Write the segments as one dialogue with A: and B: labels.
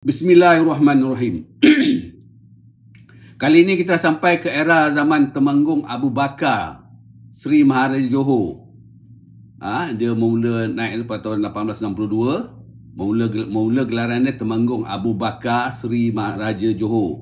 A: Bismillahirrahmanirrahim. Kali ini kita sampai ke era zaman Temenggung Abu Bakar Sri Maharaja Johor. Dia mula naik pada tahun 1862. Mula gelaran dia Temenggung Abu Bakar Sri Maharaja Johor.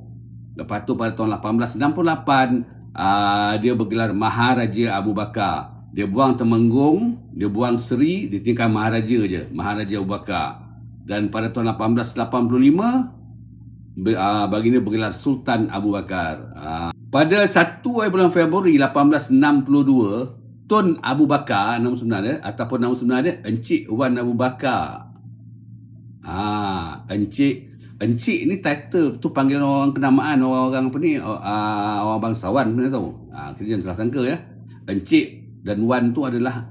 A: Lepas tu pada tahun 1868 dia bergelar Maharaja Abu Bakar. Dia buang Temenggung, dia buang Sri, dia tinggal Maharaja je, Maharaja Abu Bakar. Dan pada tahun 1885 baginda bergelar Sultan Abu Bakar. Pada 1 bulan Februari 1862, Tun Abu Bakar nama sebenar dia, ataupun nama sebenar dia Encik Wan Abu Bakar. Encik ni title tu, panggilan orang kenamaan, orang apa ni, orang bangsawan sebenarnya tahu. Kita jangan salah sangka ya. Encik dan Wan tu adalah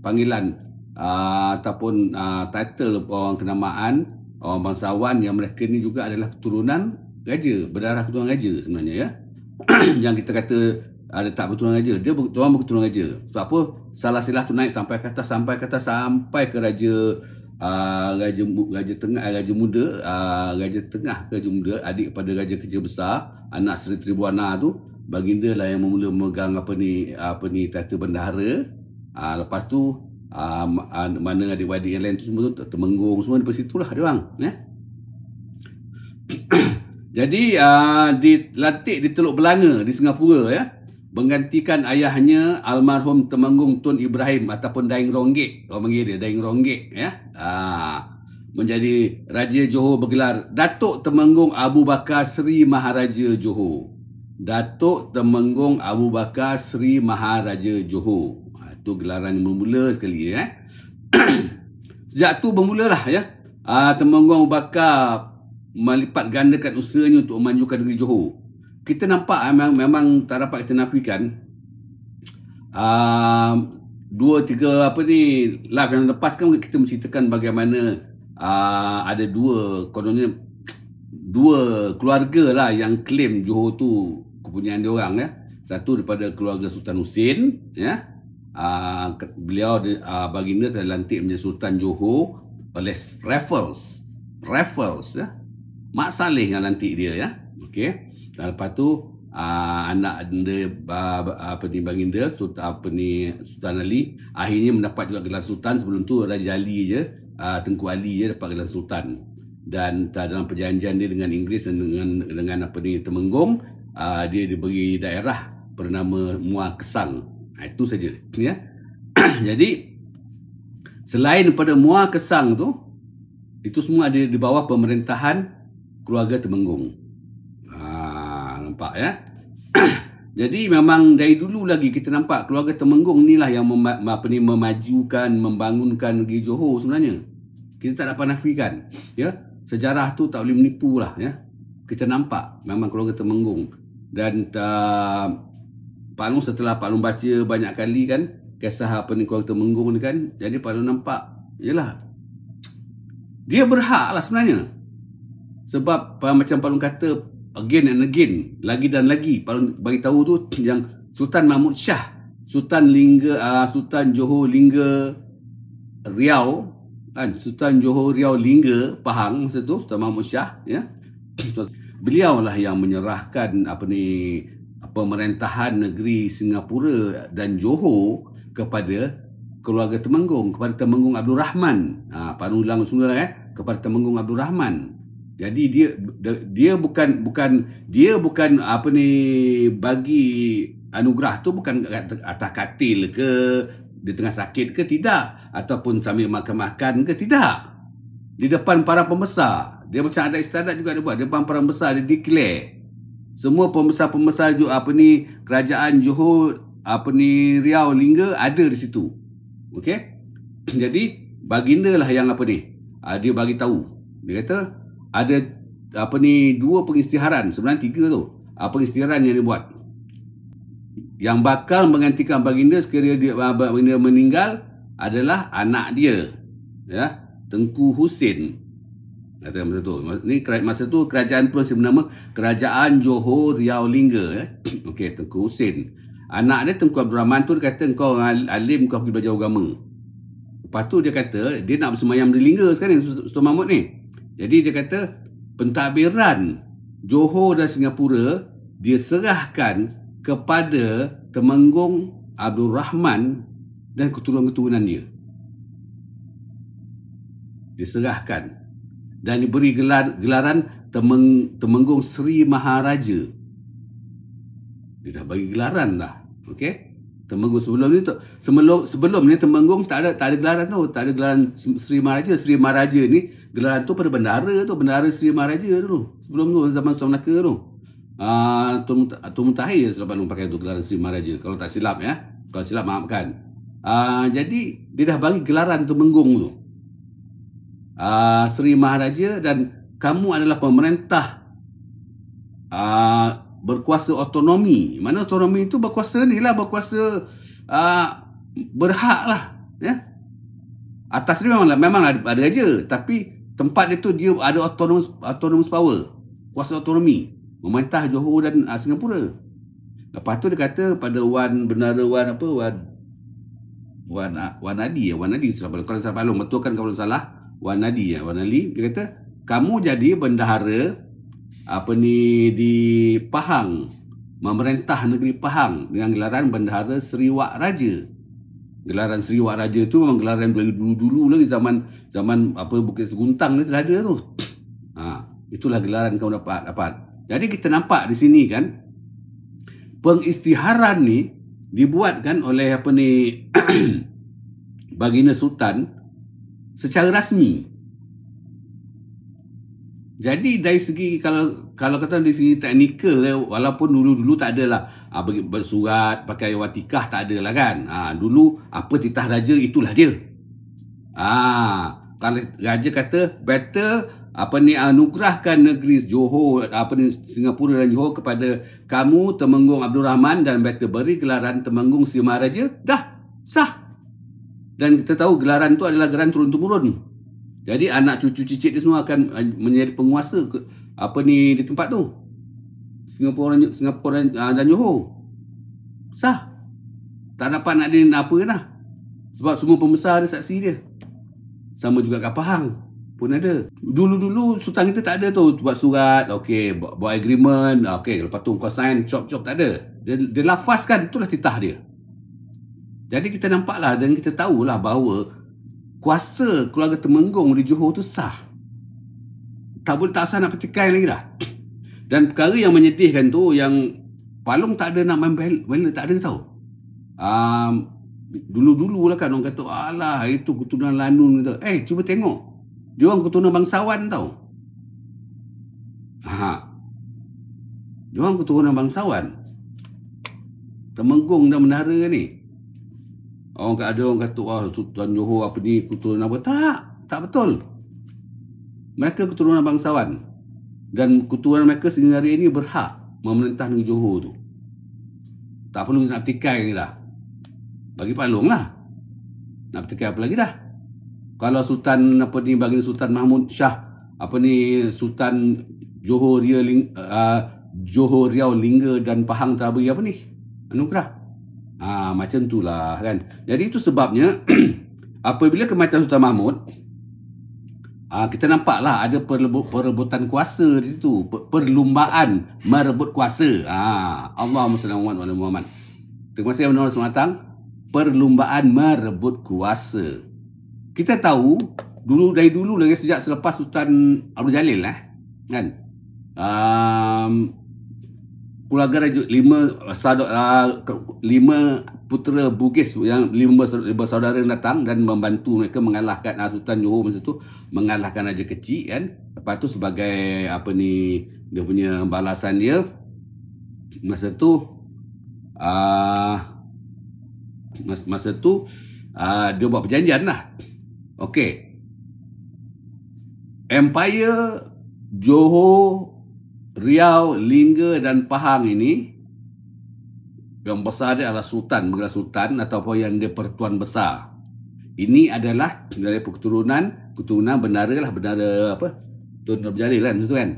A: panggilan ataupun title orang kenamaan, orang bangsawan yang mereka ni juga adalah keturunan raja, berdarah keturunan raja sebenarnya ya. Jangan kita kata ada tak berketurunan raja, dia orang berketurunan raja. Sebab apa? Salah silah tu naik sampai ke atas, sampai ke raja raja tengah, raja muda, raja tengah, raja muda, adik kepada raja kerja besar, anak Seri Tribuana tu, baginda lah yang mula memegang apa ni title bendahara. Lepas tu mana adik-adik yang lain tu semua tu Temenggung semua daripada situlah dia orang ya. Jadi dilantik di Teluk Belanga di Singapura ya, menggantikan ayahnya almarhum Temenggung Tun Ibrahim ataupun Daeng Ronggek, orang panggil dia Daeng Ronggek ya. Menjadi Raja Johor bergelar Datuk Temenggung Abu Bakar Sri Maharaja Johor. Datuk Temenggung Abu Bakar Sri Maharaja Johor. Itu gelaran yang bermula sekali ya. Sejak tu bermulalah ya, Temenggung Abu Bakar melipat gandakan usahanya untuk memajukan negeri Johor. Kita nampak memang tak dapat kita nafikan 2-3 live yang lepas kan kita menceritakan bagaimana ada kononnya dua keluarga lah yang claim Johor tu kepunyaan dia orang ya. Satu daripada keluarga Sultan Husin ya. Beliau baginda telah lantik menjadi Sultan Johor oleh Raffles ya. Mak Saleh yang lantik dia ya. Okey. Dan lepas tu anak dia baginda Sultan Ali akhirnya mendapat juga gelar sultan. Sebelum tu Raja Ali je, Tengku Ali je dapat gelar sultan. Dan dalam perjanjian dia dengan Inggeris dan dengan Temenggung, dia diberi daerah bernama Muar Kesang. Itu saja ya. Jadi selain daripada Muar Kesang tu, itu semua ada di bawah pemerintahan keluarga Temenggung. Nampak ya. Jadi memang dari dulu lagi kita nampak keluarga Temenggung ni lah yang memajukan, membangunkan negeri Johor sebenarnya. Kita tak dapat nafikan ya. Sejarah tu tak boleh menipu lah ya. Kita nampak memang keluarga Temenggung. Dan Pak Long, setelah Pak Long baca banyak kali kan kisah keluarga Temenggung ni kan, jadi Pak Long nampak yalah, dia berhak lah sebenarnya. Sebab macam Pak Long kata again and again, lagi dan lagi, Pak Long bagi tahu tu yang Sultan Mahmud Shah, Sultan Johor Lingga Riau kan, Sultan Johor Riau Lingga Pahang masa tu, Sultan Mahmud Shah ya. Beliau lah yang menyerahkan pemerintahan negeri Singapura dan Johor kepada keluarga Temenggung, kepada Temenggung Abdul Rahman. Panulang semula kepada Temenggung Abdul Rahman. Jadi dia bukan bagi anugerah tu bukan atas katil ke, di tengah sakit ke, tidak, ataupun sambil makan-makan ke, tidak. Di depan para pembesar. Dia macam ada istiadat juga dia buat, di depan para pembesar dia declare. Semua pembesar-pembesar kerajaan Johor Riau Lingga ada di situ. Okey. Jadi baginda lah yang dia bagi tahu. Dia kata ada dua pengisytiharan, sebenarnya 3 tu. Pengisytiharan yang dia buat. Yang bakal menggantikan baginda sekiranya baginda meninggal adalah anak dia ya, Tengku Husin. Kata masa tu kerajaan tu masih bernama Kerajaan Johor Riau Lingga ya. Okey, Tengku Husin. Anak dia Tengku Abdul Rahman tu dia kata kau alim, kau pergi belajar agama. Lepas tu dia kata dia nak bersemayam di Lingga sekarang Sultan Mahmud ni. Jadi dia kata pentadbiran Johor dan Singapura dia serahkan kepada Temenggung Abdul Rahman dan keturunan-keturunan dia. Diserahkan dan diberi gelaran Temenggung Sri Maharaja. Dia dah bagi gelaran dah. Okey. Temenggung sebelum ni Temenggung tak ada gelaran tu, tak ada gelaran Sri Maharaja. Sri Maharaja ni gelaran tu pada bendahara tu, bendahara Sri Maharaja tu. Sebelum tu zaman Sultan Melaka tu. Tun Mutahir selepas tu pakai tu gelaran Sri Maharaja kalau tak silap ya. Kalau silap maafkan. Jadi dia dah bagi gelaran Temenggung tu. Sri Maharaja dan kamu adalah pemerintah berkuasa otonomi. Mana otonomi itu berkuasa ni lah, berkuasa berhak lah ya. Atas ni memang ada aja, tapi tempat dia tu dia ada autonomous power, kuasa otonomi memerintah Johor dan Singapura. Lepas tu dia kata pada Wan Nadi kalau salah Palung, betul kan kalau salah, Wan Nadi dia kata kamu jadi bendahara di Pahang, memerintah negeri Pahang dengan gelaran Bendahara Seri Wak Raja. Gelaran Seri Wak Raja tu memang gelaran dulu lagi zaman Bukit Seguntang ni telah ada tu. Itulah gelaran kamu dapat. Jadi kita nampak di sini kan pengisytiharan ni dibuatkan oleh Baginda Sultan secara rasmi. Jadi dari segi kalau kata dari segi teknikal, walaupun dulu tak adalah bersurat pakai watikah, tak adalah kan. Dulu apa titah raja itulah dia. Kalau raja kata better anugerahkan negeri Johor, Singapura dan Johor kepada kamu Temenggung Abdul Rahman dan better beri gelaran Temenggung Sri Maharaja, dah sah. Dan kita tahu gelaran tu adalah gelaran turun-temurun. Jadi anak cucu cicit dia semua akan menjadi penguasa di tempat tu. Singapura dan Johor. Sah. Tak dapat nak ada apa dah. Sebab semua pembesar ada saksi dia. Sama juga kat Pahang pun ada. Dulu sultan kita tak ada tu. Buat surat, okey, buat agreement, okey, lepas tu kau sign, chop tak ada. Dia lafazkan, itulah titah dia. Jadi kita nampaklah dan kita tahulah bahawa kuasa keluarga Temenggung di Johor tu sah. Tak sah nak petikai lagi dah. Dan perkara yang menyedihkan tu, yang Palung tak ada nak main bela, tak ada tau. Dulu lah kan orang kata, alah itu keturunan Lanun tu. Cuba tengok. Dia orang keturunan bangsawan tau. Dia orang keturunan bangsawan. Temenggung dan Menara ni. Ada orang kata Sultan Johor keturunan apa? Tak betul. Mereka keturunan bangsawan dan keturunan mereka sehingga hari ini berhak memerintah negeri Johor tu. Tak perlu nak petikai ni dah. Bagi Palung lah. Nak petikai apa lagi dah? Kalau Sultan Baginda Sultan Mahmud Shah Sultan Johor Riau Lingga dan Pahang telah beri anugerah. Macam itulah kan. Jadi itu sebabnya apabila kematian Sultan Mahmud, kita nampaklah ada perebutan kuasa di situ, perlumbaan merebut kuasa. Allahumma salli ala Muhammad. Terima kasih Tuan Sematang. Perlumbaan merebut kuasa. Kita tahu dari dulu lagi sejak selepas Sultan Abdul Jalil kan. Keluarga Raja 5 putera Bugis yang 5 bersaudara datang dan membantu mereka mengalahkan Sultan Johor masa tu, mengalahkan Raja Kecil kan. Lepas tu sebagai dia punya balasan dia masa tu dia buat perjanjian lah. Okey. Empire Johor, Riau, Lingga dan Pahang ini, yang besar dia adalah Sultan, bergelar Sultan ataupun yang dia pertuan besar. Ini adalah dari keturunan bendara lah, bendara Tun Abdul Jalil kan, itu kan.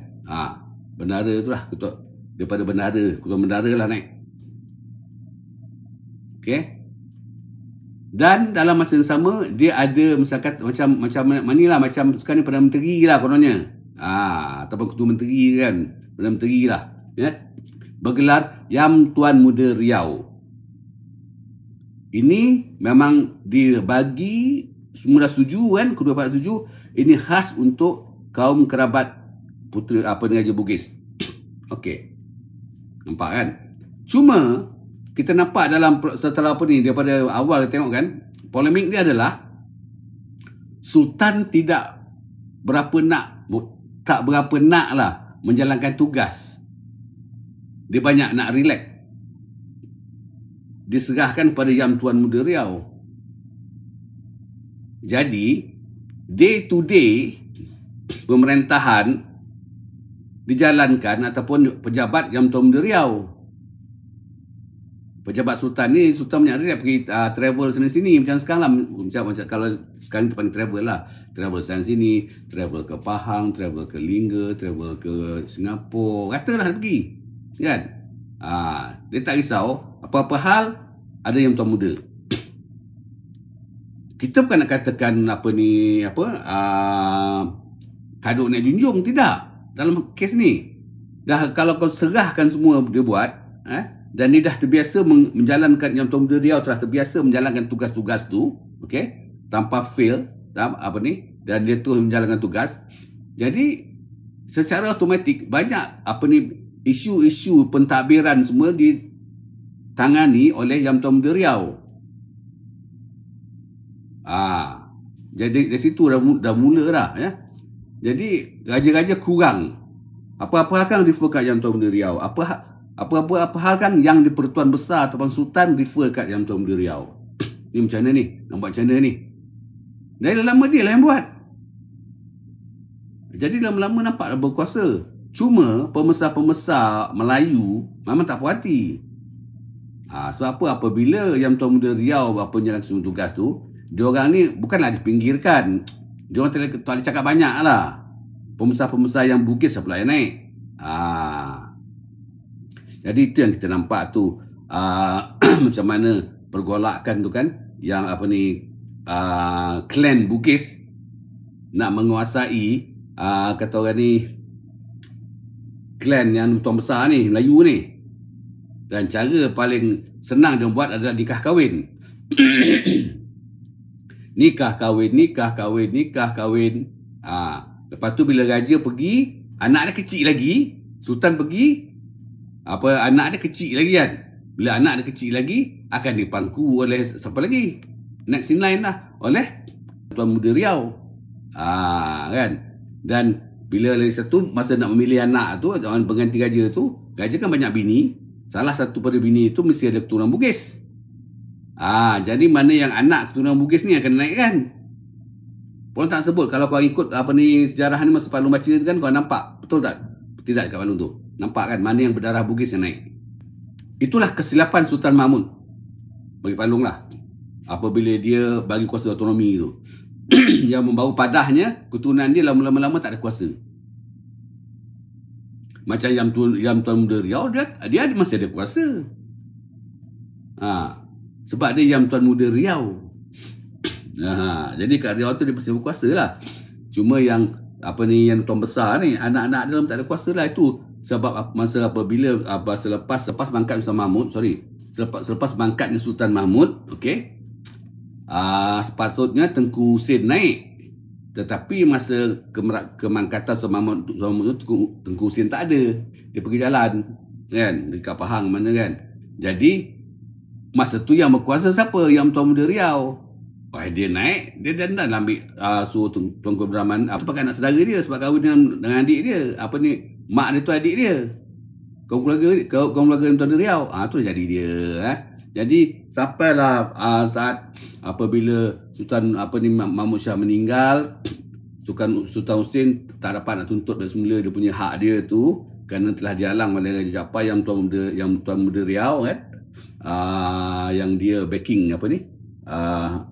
A: Bendara tu lah, daripada keturunan bendara lah naik. Okey. Dan dalam masa yang sama dia ada misalkan macam manilah, macam sekarang ni Perdana Menteri lah kononnya. ataupun Ketua Menteri kan, Perdana Menteri lah, ya, bergelar Yang Tuan Muda Riau. Ini memang dibagi, semua dah setuju kan, kedua pihak setuju, ini khas untuk kaum kerabat putera Raja Bugis. Okey. Nampak kan? Cuma kita nampak dalam setelah daripada awal kita tengok kan, polemik dia adalah Sultan tak berapa nak lah menjalankan tugas. Dia banyak nak relax. Diserahkan pada Yang Tuan Muda Riau. Jadi day to day pemerintahan dijalankan ataupun pejabat Yang Tuan Muda Riau. Pejabat Sultan ni, Sultan banyak relax pergi travel sini-sini macam sekarang lah. Macam kalau sekarang kita panggil travel lah. Travel sana sini, travel ke Pahang, travel ke Lingga, travel ke Singapura. Katalah pergi. Kan? Dia tak risau. Apa-apa hal, ada Yang Tuan Muda. Kita bukan nak katakan kaduk nak junjung. Tidak. Dalam kes ni. Dah kalau kau serahkan semua dia buat, dan dia dah terbiasa menjalankan, Yang Tuan Muda Riau telah terbiasa menjalankan tugas-tugas tu, okey, tanpa fail, dan dia terus menjalankan tugas. Jadi secara automatik banyak isu-isu pentadbiran semua ditangani oleh Yang Tuan Muda Riau. Jadi dari situ dah mula dah, ya. Jadi raja-raja kurang. Apa-apa kan refer kat Yang Tuan Muda Riau. Apa hal kan yang di Pertuan Besar ataupun Sultan refer kat Yang Tuan Muda Riau. Ni macam mana ni? Nak buat macam mana ni? Dari lama dia lah yang buat. Jadi lama-lama nampak dah berkuasa. Cuma pembesar-pembesar Melayu memang tak puas hati. Sebab apa? Apabila Yang Tuan Muda Riau menjalankan semua tugas tu, diorang ni bukanlah dipinggirkan. Diorang tak boleh cakap banyak lah. Pembesar-pembesar yang Bugis pula yang naik. Jadi itu yang kita nampak tu. Macam mana pergolakan tu kan. Yang klan Bugis nak menguasai, kata orang ni, klan yang tuan besar ni, Melayu ni. Dan cara paling senang dia buat adalah nikah kahwin. Nikah kahwin. Lepas tu bila raja pergi, anak dia kecil lagi, Sultan pergi, anak dia kecil lagi kan. Bila anak dia kecil lagi, akan dipangku oleh siapa lagi? Next in line lah, oleh Tuan Muda Riau. Kan? Dan bila lagi satu, masa nak memilih anak tu, pengganti raja tu, raja kan banyak bini. Salah satu pada bini itu mesti ada keturunan Bugis. Jadi mana yang anak keturunan Bugis ni akan naikkan. Pun tak sebut. Kalau kau ikut sejarah ni masa Palung baca tu kan, kau nampak. Betul tak? Tidak kat Palung tu. Nampak kan mana yang berdarah Bugis yang naik. Itulah kesilapan Sultan Mahmud bagi Palung lah. Apabila dia bagi kuasa autonomi tu. Yang membawa padahnya, keturunan dia lama-lama tak ada kuasa. Macam Yang Tuan Muda Riau, dia masih ada kuasa. Sebab dia Yang Tuan Muda Riau. Jadi kat Riau tu dia masih berkuasa lah. Cuma yang yang tuan besar ni, anak-anak dalam tak ada kuasa lah. Itu sebab masa apabila selepas bangkat Sultan Mahmud, selepas bangkatnya Sultan Mahmud, okey, sepatutnya Tengku Husin naik. Tetapi masa kemangkatan Sultan Mahmud tu, Tengku Husin tak ada. Dia pergi jalan kan, dekat Pahang mana kan. Jadi masa tu yang berkuasa siapa? Yang Tuan Muda Riau. Dia naik, dia dah ambil suruh Tuanku Abdul Rahman pakai anak saudara dia sebab kahwin dengan adik dia. Mak dia tu adik dia. Kaum keluarga Tuan Muda Riau. Tu jadi dia. Jadi sampailah saat apabila Sultan Mahmud Shah meninggal, Sultan Husin tak dapat nak tuntut dari semula dia punya hak dia tu kerana telah dihalang oleh Raja Jaafar yang Tuan Muda Riau kan. Yang dia backing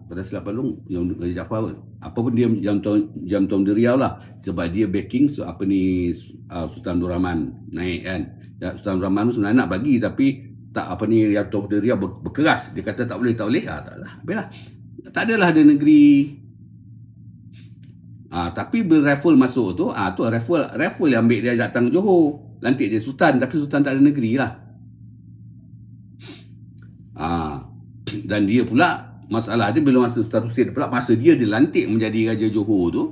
A: pada silap Palung yang Raja Jaafar pun dia Yang Tuan Muda Riau lah, sebab dia backing Sultan Abdul Rahman naik kan. Sultan Abdul Rahman tu sebenarnya nak bagi tapi tak Yang Tuan Muda Riau berkeras. Dia kata tak boleh. Taklah. Tak adalah ada negeri Tapi bila Raffle masuk tu, tu Raffle yang ambil dia datang Johor. Lantik dia Sultan, tapi Sultan tak ada negeri lah. Dan dia pula, masalah dia bila masa Sultan Husin pula, masa dia dilantik menjadi Raja Johor tu,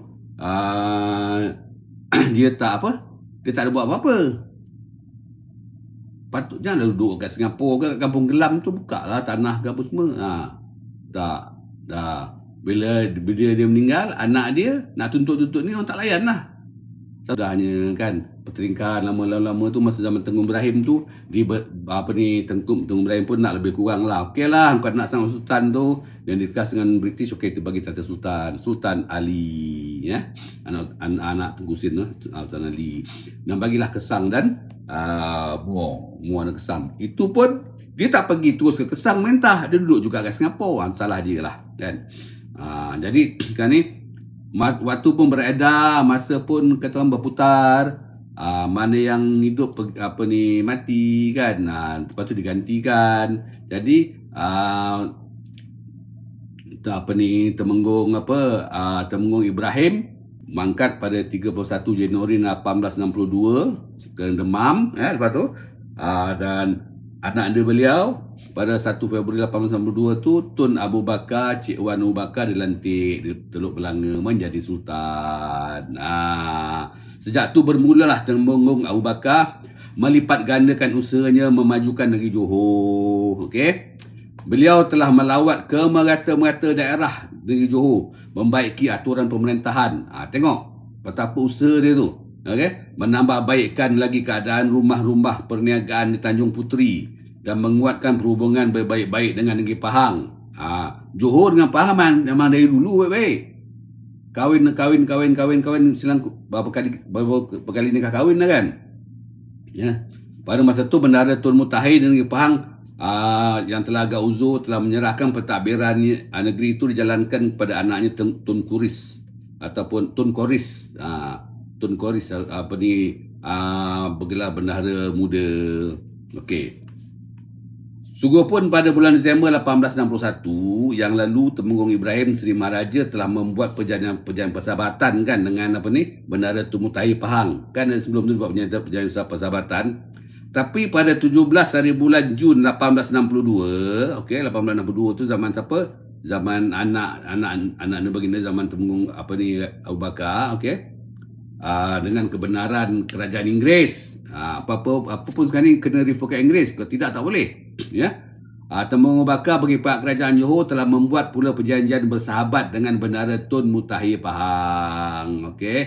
A: dia tak ada buat apa-apa. Patutnya lah duduk kat Singapura ke kat Kampung Gelam tu, buka lah tanah ke apa semua. Tak. Bila dia meninggal, anak dia nak tuntut-tuntut ni orang tak layan lah. Sudahnya kan, pertelingkahan lama-lama tu masa zaman Tengku Ibrahim tu, Tengku Ibrahim pun nak lebih kurang lah. Okey lah, kau nak sang Sultan tu, dan dikas dengan British, okey, tu bagi tata Sultan Ali, ya. Anak Tengku Husin tu, Sultan Ali. Dan bagilah Kesang dan Muara Kesang. Itu pun dia tak pergi terus ke Kesang mentah, dia duduk juga kat Singapura. Salah dia lah kan. Jadi kan ni waktu pun beredar, masa pun kata orang berputar, mana yang hidup mati kan, lepas tu digantikan. Jadi Temenggung Ibrahim mangkat pada 31 Januari 1862 ke Demam, lepas tu dan anak anda beliau pada 1 Februari 1862 tu, Tun Abu Bakar, Cik Wan Abu Bakar dilantik di Teluk Belanga menjadi Sultan. Sejak tu bermulalah Temenggung Abu Bakar melipat gandakan usahanya memajukan negeri Johor. Okey. Beliau telah melawat ke merata-merata daerah negeri Johor, membaiki aturan pemerintahan. Tengok betapa usaha dia tu. Okey, menambah baikkan lagi keadaan rumah-rumah perniagaan di Tanjung Puteri dan menguatkan perhubungan baik-baik dengan negeri Pahang. Johor dengan Pahang memang dari dulu baik-baik. Kahwin silang berapa kali nikah kahwin dah kan. Ya. Pada masa tu bendahara Tun Mutahir di negeri Pahang yang telah agak uzur telah menyerahkan pentadbiran negeri itu dijalankan kepada anaknya Tun Kuris ataupun Tun Koris. Tun Koris bergelar bendahara muda. Okey. Sungguh pun pada bulan Disember 1861 yang lalu, Temenggung Ibrahim Seri Maharaja telah membuat perjanjian persahabatan kan dengan bendahara Tun Mutahir Pahang. Kan sebelum tu buat perjanjian persahabatan. Tapi pada 17 hari bulan Jun 1862, okey, 1862 tu zaman siapa? Zaman anak baginda, zaman Temenggung Abu Bakar, okey. Dengan kebenaran kerajaan Inggeris, apa pun sekarang ni kena refer ke Inggeris, kalau tidak tak boleh, ya. Temenggung Bakar bagi pihak kerajaan Johor telah membuat pula perjanjian bersahabat dengan bendahara Tun Mutahir Pahang, okey.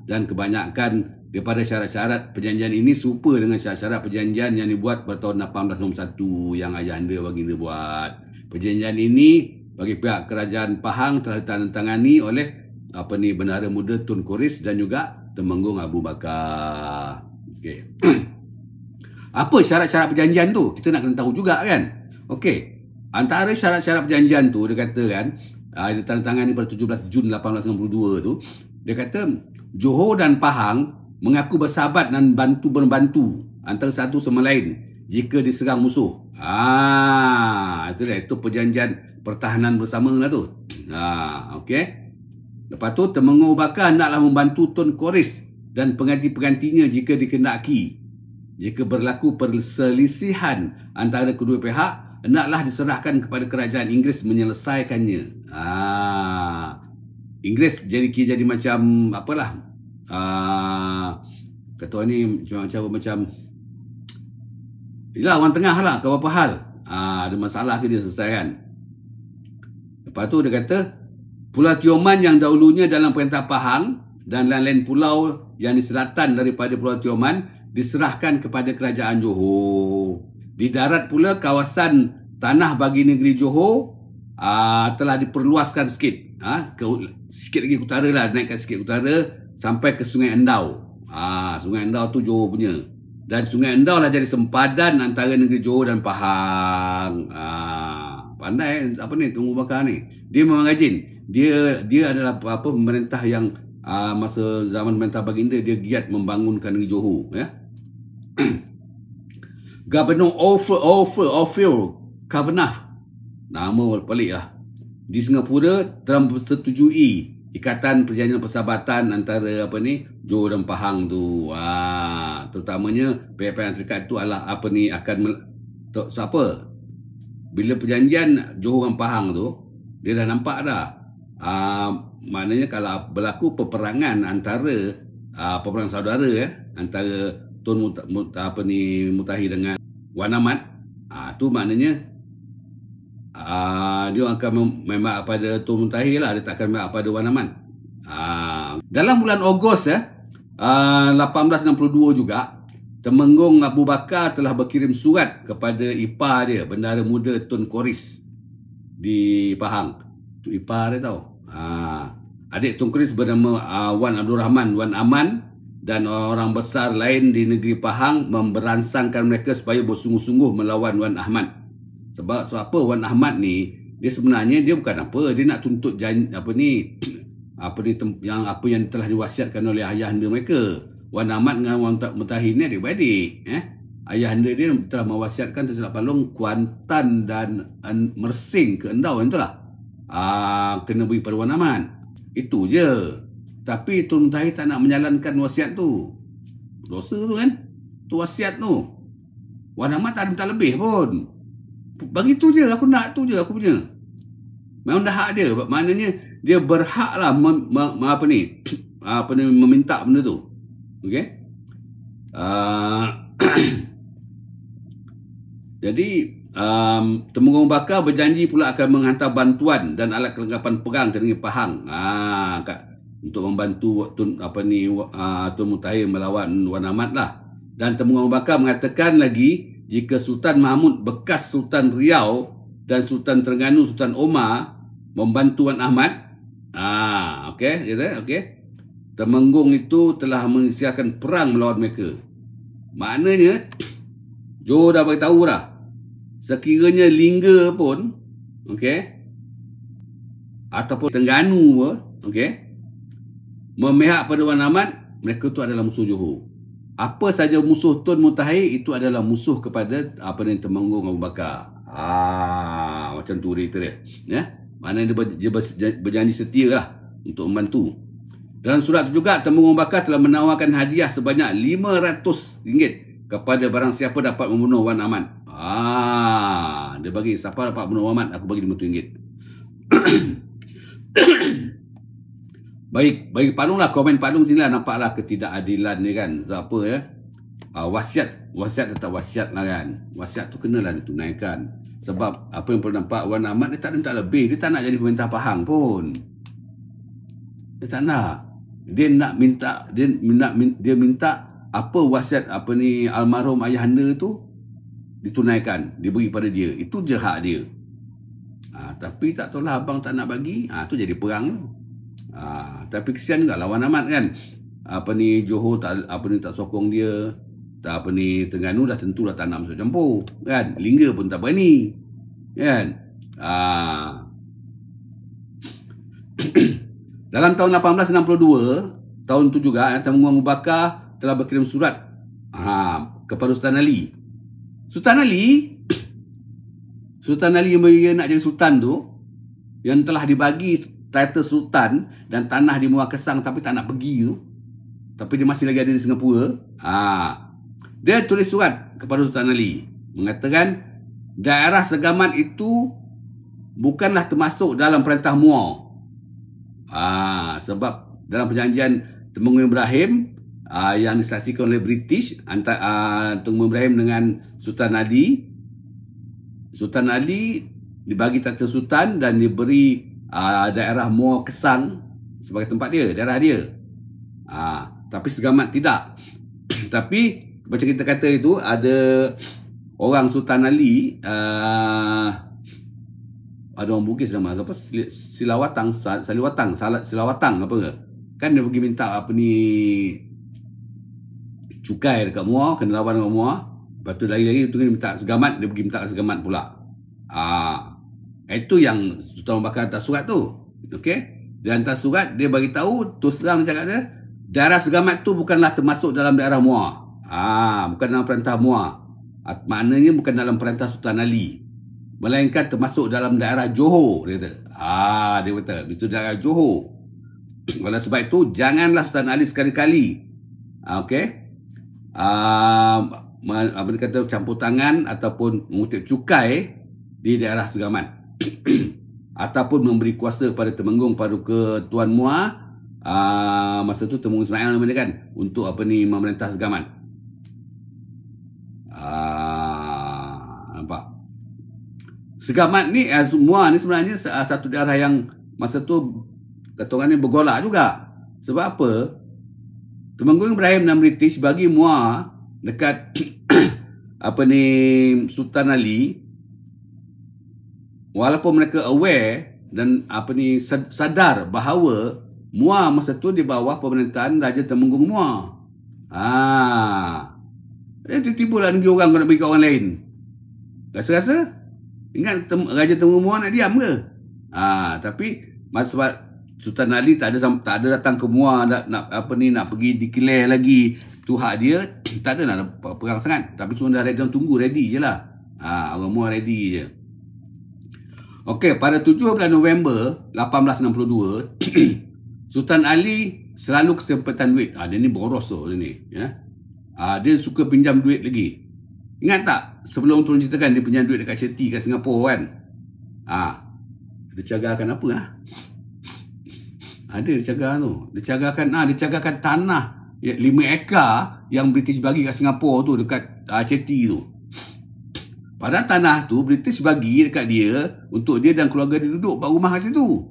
A: Dan kebanyakan daripada syarat-syarat perjanjian ini serupa dengan syarat-syarat perjanjian yang dibuat pada tahun 1861 yang ayahanda baginda buat. Perjanjian ini bagi pihak kerajaan Pahang telah ditandatangani oleh bendahara muda Tun Koris dan juga Temenggung Abu Bakar. Okey. Apa syarat-syarat perjanjian tu? Kita nak kena tahu juga kan. Okey. Antara syarat-syarat perjanjian tu, dia kata kan, dia tandatangani pada 17 Jun 1862 tu, dia kata Johor dan Pahang mengaku bersahabat dan bantu-membantu antara satu sama lain jika diserang musuh. Itu perjanjian pertahanan bersama lah tu. Okey. Lepas tu Temenggung Bakar hendaklah membantu Tun Koris dan pengganti-penggantinya jika dikehendaki. Jika berlaku perselisihan antara kedua pihak, hendaklah diserahkan kepada kerajaan Inggeris menyelesaikannya. Inggeris jadi macam apalah. Kata ni macam yalah, orang tengah lah ke apa hal. Ada masalah ke dia selesaikan. Lepas tu dia kata Pulau Tioman yang dahulunya dalam perintah Pahang dan lain-lain pulau yang di selatan daripada Pulau Tioman diserahkan kepada kerajaan Johor. Di darat pula kawasan tanah bagi negeri Johor telah diperluaskan sikit. Sikit lagi utara lah, naikkan sikit utara sampai ke Sungai Endau. Sungai Endau tu Johor punya. Dan Sungai Endau lah jadi sempadan antara negeri Johor dan Pahang. Pandai Temenggung Bakar ni. Dia memang rajin. Dia adalah pemerintah yang masa zaman pemerintah baginda dia giat membangunkan negeri Johor, ya. Gubernur Ophir Kavanagh, nama pelik lah, di Singapura telah bersetujui ikatan perjanjian persahabatan antara Johor dan Pahang tu. Terutamanya pihak-pihak yang terdekat tu adalah bila perjanjian Johor dan Pahang tu, dia dah nampak dah. Maknanya kalau berlaku peperangan antara peperangan saudara antara Tun Mutahi dengan Wan Ahmad, tu maknanya dia akan memang pada Tun Mutahi lah, dia tak akan memang pada Wan Ahmad. Dalam bulan Ogos 1862 juga, Temenggung Abu Bakar telah berkirim surat kepada ipar dia, Bendahara Muda Tun Koris di Pahang. Tu ipar dia tau. Adik Tun Koris bernama Wan Abdul Rahman Wan Aman, dan orang besar lain di negeri Pahang memberansangkan mereka supaya bersungguh-sungguh melawan Wan Ahmad. Sebab apa Wan Ahmad ni, dia sebenarnya dia bukan apa, dia nak tuntut yang telah diwasiatkan oleh ayahanda mereka. Wan Ahmad dengan Wan Mutahi ni adik-beradik. Ayahanda dia telah mewasiatkan tersilap palung Kuantan dan Mersing ke Endau yang itulah. Kena beri pada Wan Ahmad. Itu je. Tapi Tun Mutahi tak nak menjalankan wasiat tu. Dosa tu kan. Tu wasiat tu. Wan Ahmad tak ada minta lebih pun. Bagi tu je, aku nak tu je aku punya. Memang dah hak dia. Maknanya dia berhak lah meminta benda tu. Okey. Jadi Temenggung Bakar berjanji pula akan menghantar bantuan dan alat kelengkapan perang ke negeri Pahang untuk membantu Tun Mutahi melawan Wan Ahmad lah. Dan Temenggung Bakar mengatakan lagi, jika Sultan Mahmud bekas Sultan Riau dan Sultan Terengganu Sultan Omar membantu Wan Ahmad, okey, Temenggung itu telah menyiapkan perang melawan mereka. Maknanya Johor dah beritahu dah, sekiranya Lingga pun, ataupun Terengganu pun, memihak pada Wan Ahmad, mereka tu adalah musuh Johor. Apa saja musuh Tun Mutahi, itu adalah musuh kepada Temenggung Abu Bakar. Macam tu dia. Maknanya dia berjanji setia lah untuk membantu. Dalam surat itu juga, Temenggung Bakar telah menawarkan hadiah sebanyak RM500 kepada barang siapa dapat membunuh Wan Ahmad. Dia bagi, siapa dapat bunuh Wan Ahmad, aku bagi RM500. Baik, bagi Pak Long lah, komen Pak Long sini lah, nampaklah ketidakadilan ni kan. Sebab apa ya? Wasiat tetap wasiat lah kan. Wasiat tu kenalah ditunaikan. Sebab apa yang perlu nampak, Wan Ahmad dia tak minta lebih. Dia tak nak jadi pemerintah Pahang pun. Dia tak nak. Dia minta apa wasiat almarhum ayahanda tu ditunaikan, diberi pada dia. Itu je hak dia. Tapi tak tahulah abang tak nak bagi, tu jadi perang tu. Tapi kesian juga Wan Ahmad kan. Johor tak sokong dia. Terengganu dah tentulah tak nak masuk campur kan. Lingga pun tak berani kan. Dalam tahun 1862, tahun tu juga, Temenggung Abu Bakar telah berkirim surat kepada Sultan Ali. Sultan Ali yang nak jadi sultan tu, yang telah dibagi title sultan dan tanah di Muar Kesang tapi tak nak pergi tu, tapi dia masih lagi ada di Singapura. Dia tulis surat kepada Sultan Ali mengatakan daerah Segamat itu bukanlah termasuk dalam perintah Muar. Sebab dalam perjanjian Temenggung Ibrahim yang disaksikan oleh British antara Temenggung Ibrahim dengan Sultan Ali dibagi title sultan dan diberi daerah Muar Kesang sebagai tempat dia, daerah dia. Tapi Segamat tidak. Tapi macam kita kata itu, ada orang Sultan Ali, ada orang Bugis nama apa, Silawatang apa ke? Kan dia pergi minta cukai dekat Muar, kena lawan dengan Muar. Lepas tu lagi-lagi tu kena minta Segamat, dia pergi minta Segamat pula. Itu yang Sultan Bakar hantar surat tu. Dia hantar surat, dia bagi tahu, terus terang cakap dia, daerah Segamat tu bukanlah termasuk dalam daerah Muar. Bukan dalam perintah Muar. Maknanya bukan dalam perintah Sultan Ali, melainkan termasuk dalam daerah Johor, dia kata. Dia kata, itu daerah Johor. Oleh sebab itu, janganlah Sultan Ali sekali-kali apa dia kata, campur tangan ataupun mengutip cukai di daerah Segaman. Ataupun memberi kuasa kepada Temenggung, pada Ketuan Muar, masa tu Temenggung Ismail nama dia kan, untuk memerintah Segaman. Nampak? Segaman ni, Muar ni sebenarnya satu daerah yang masa tu kata orang ni bergolak juga. Sebab apa? Temenggung Ibrahim dan British bagi Muar dekat Sultan Ali, walaupun mereka aware dan sadar bahawa Muar masa tu di bawah pemerintahan Raja Temenggung Muar. Tiba-tiba lah negeri orang nak bagi kat orang lain. Rasa-rasa ingat Raja Temenggung Muar nak diam ke? Tapi sebab Sultan Ali tak ada datang ke Muar nak pergi declare lagi tu hak dia, tak ada nak perang sangat. Tapi semua dah ready, tunggu ready je lah. Orang Muar ready je. Okey, pada 7 bulan November 1862, Sultan Ali selalu kesempatan duit. Dia ni boros tu, dia ni. Ya? Dia suka pinjam duit lagi. Ingat tak? Sebelum tu ceritakan dia pinjam duit dekat Chetty kat Singapura kan? Dia cagarkan apa? Ada dia cagar tu. Dia cagarkan tanah 5 ekar yang British bagi kat Singapura tu, dekat Chetty tu. Padahal tanah tu British bagi dekat dia untuk dia dan keluarga dia duduk buat rumah kat situ.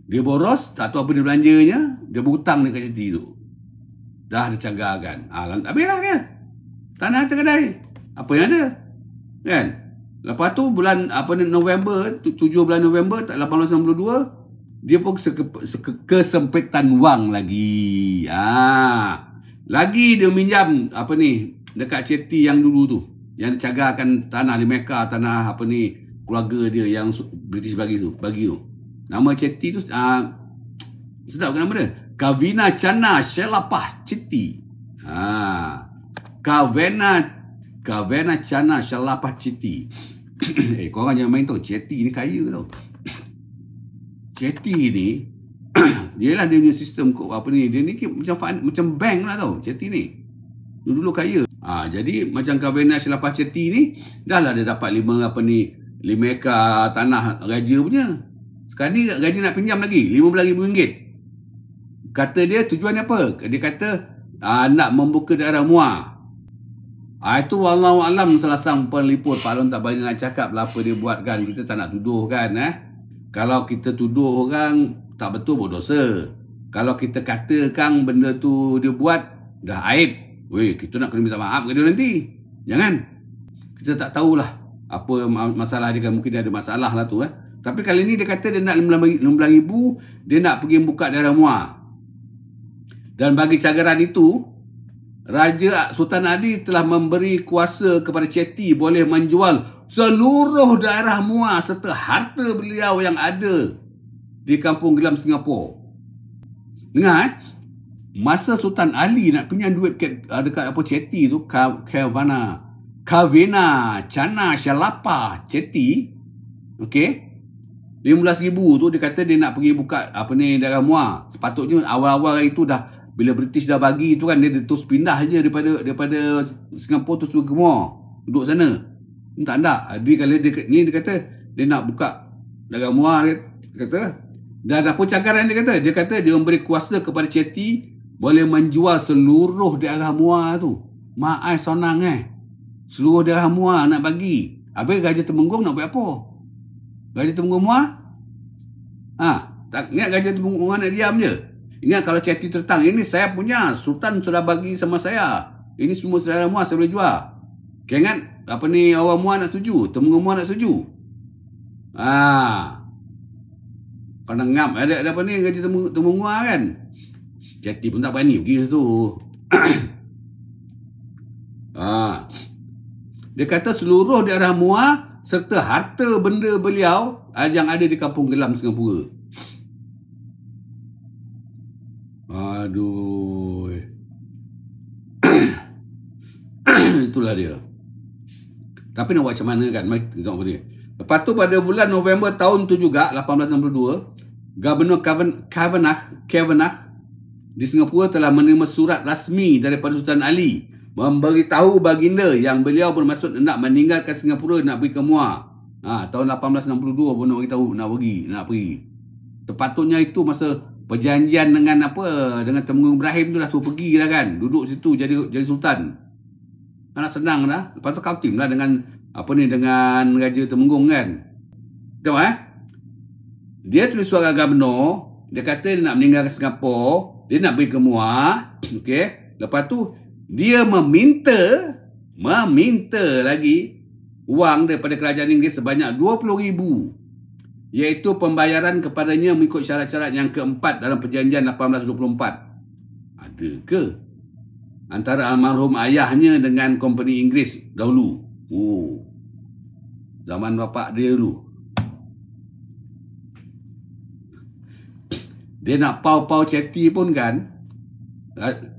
A: Dia boros, tak tahu apa dia belanjanya, dia berhutang dekat Chetty tu. Dah dia cagarkan. Habislah dia. Tanah terkedai. Apa yang ada? Kan? Lepas tu bulan November, 7 bulan November 1862, dia pun kesempitan wang lagi. Lagi dia minjam dekat Chetty yang dulu tu, yang dia cagarkan tanah di Mekah, tanah keluarga dia yang British bagi tu. Nama Chetty tu sedap kan nama dia? Kavina Chana Shelapah Chetty. Kavina Chana Shelapah Chetty. Korang jangan main tau, Chetty ni kaya tau. Chetty ni dia lah dia punya sistem dia ni macam bank lah tau, Chetty ni. Dulu kaya. Jadi macam Kavina Shelapah Chetty ni, dah lah dia dapat 5 ekar tanah raja punya. Sekarang ni raja nak pinjam lagi RM15,000. Kata dia tujuan apa? Dia kata nak membuka daerah Muar. Itu wallahualam selasang peliput. Pak Long tak banyak nak cakap lah apa dia buat kan. Kita tak nak tuduh kan. Kalau kita tuduh orang tak betul, berdosa. Kalau kita katakan benda tu dia buat, dah aib. Kita nak kena minta maaf ke dia nanti. Jangan. Kita tak tahulah apa masalah dia kan. Mungkin dia ada masalah lah tu. Tapi kali ni dia kata dia nak RM15,000, dia nak pergi buka daerah Muar. Dan bagi cagaran itu, Raja Sultan Ali telah memberi kuasa kepada Chetty boleh menjual seluruh daerah Muar serta harta beliau yang ada di Kampung Gelam Singapura. Dengar masa Sultan Ali nak pinjam duit dekat Chetty tu, Kavina Chana Shelapah Chetty, RM15,000 tu dia kata dia nak pergi buka daerah Muar. Sepatutnya awal-awal itu dah, bila British dah bagi tu kan, dia terus pindah je daripada Singapura terus ke Muar, duduk sana. Tak nak. Dia kata dia nak buka daerah Muar. Dia kata dah apa cakaran dia kata dia memberi kuasa kepada Chetty boleh menjual seluruh daerah Muar tu. Maai sonang seluruh daerah Muar nak bagi. Habis Raja Temenggung nak buat apa? Raja Temenggung Muar? Tak ingat Raja Temenggung Muar nak diam je. Ingat kalau Chetty tertang, ini saya punya, Sultan sudah bagi sama saya. Ini semua daerah Muar saya boleh jual. Ingat orang Muar nak setuju, Temenggung Muar nak setuju. Pandang ngap ada Raja Temenggung Muar kan. Chetty pun tak berani pergi situ. Dia kata seluruh daerah Muar serta harta benda beliau yang ada di Kampung Gelam Singapura. Aduh. Itulah dia. Tapi nak buat macam mana kan? Mari tengok apa dia. Lepas tu pada bulan November tahun tu juga, 1862, Gubernur Kavanagh di Singapura telah menerima surat rasmi daripada Sultan Ali memberitahu baginda yang beliau bermaksud nak meninggalkan Singapura, nak pergi ke Muar. Tahun 1862 pun nak beritahu nak pergi. Sepatutnya itu masa perjanjian dengan Temenggung Ibrahim tu dah suruh pergi dah kan. Duduk situ jadi sultan. Nak senang dah. Lepas tu kautim lah dengan dengan Raja Temenggung kan. Tengok dia tulis surat gubernur, dia kata dia nak meninggalkan Singapura, dia nak pergi ke Muar. Okey. Lepas tu dia meminta lagi wang daripada kerajaan Inggeris sebanyak 20,000, iaitu pembayaran kepadanya mengikut syarat-syarat yang keempat dalam perjanjian 1824. Ada ke antara almarhum ayahnya dengan company Inggeris dahulu? Zaman bapak dia dulu. Dia nak pau ceti pun kan.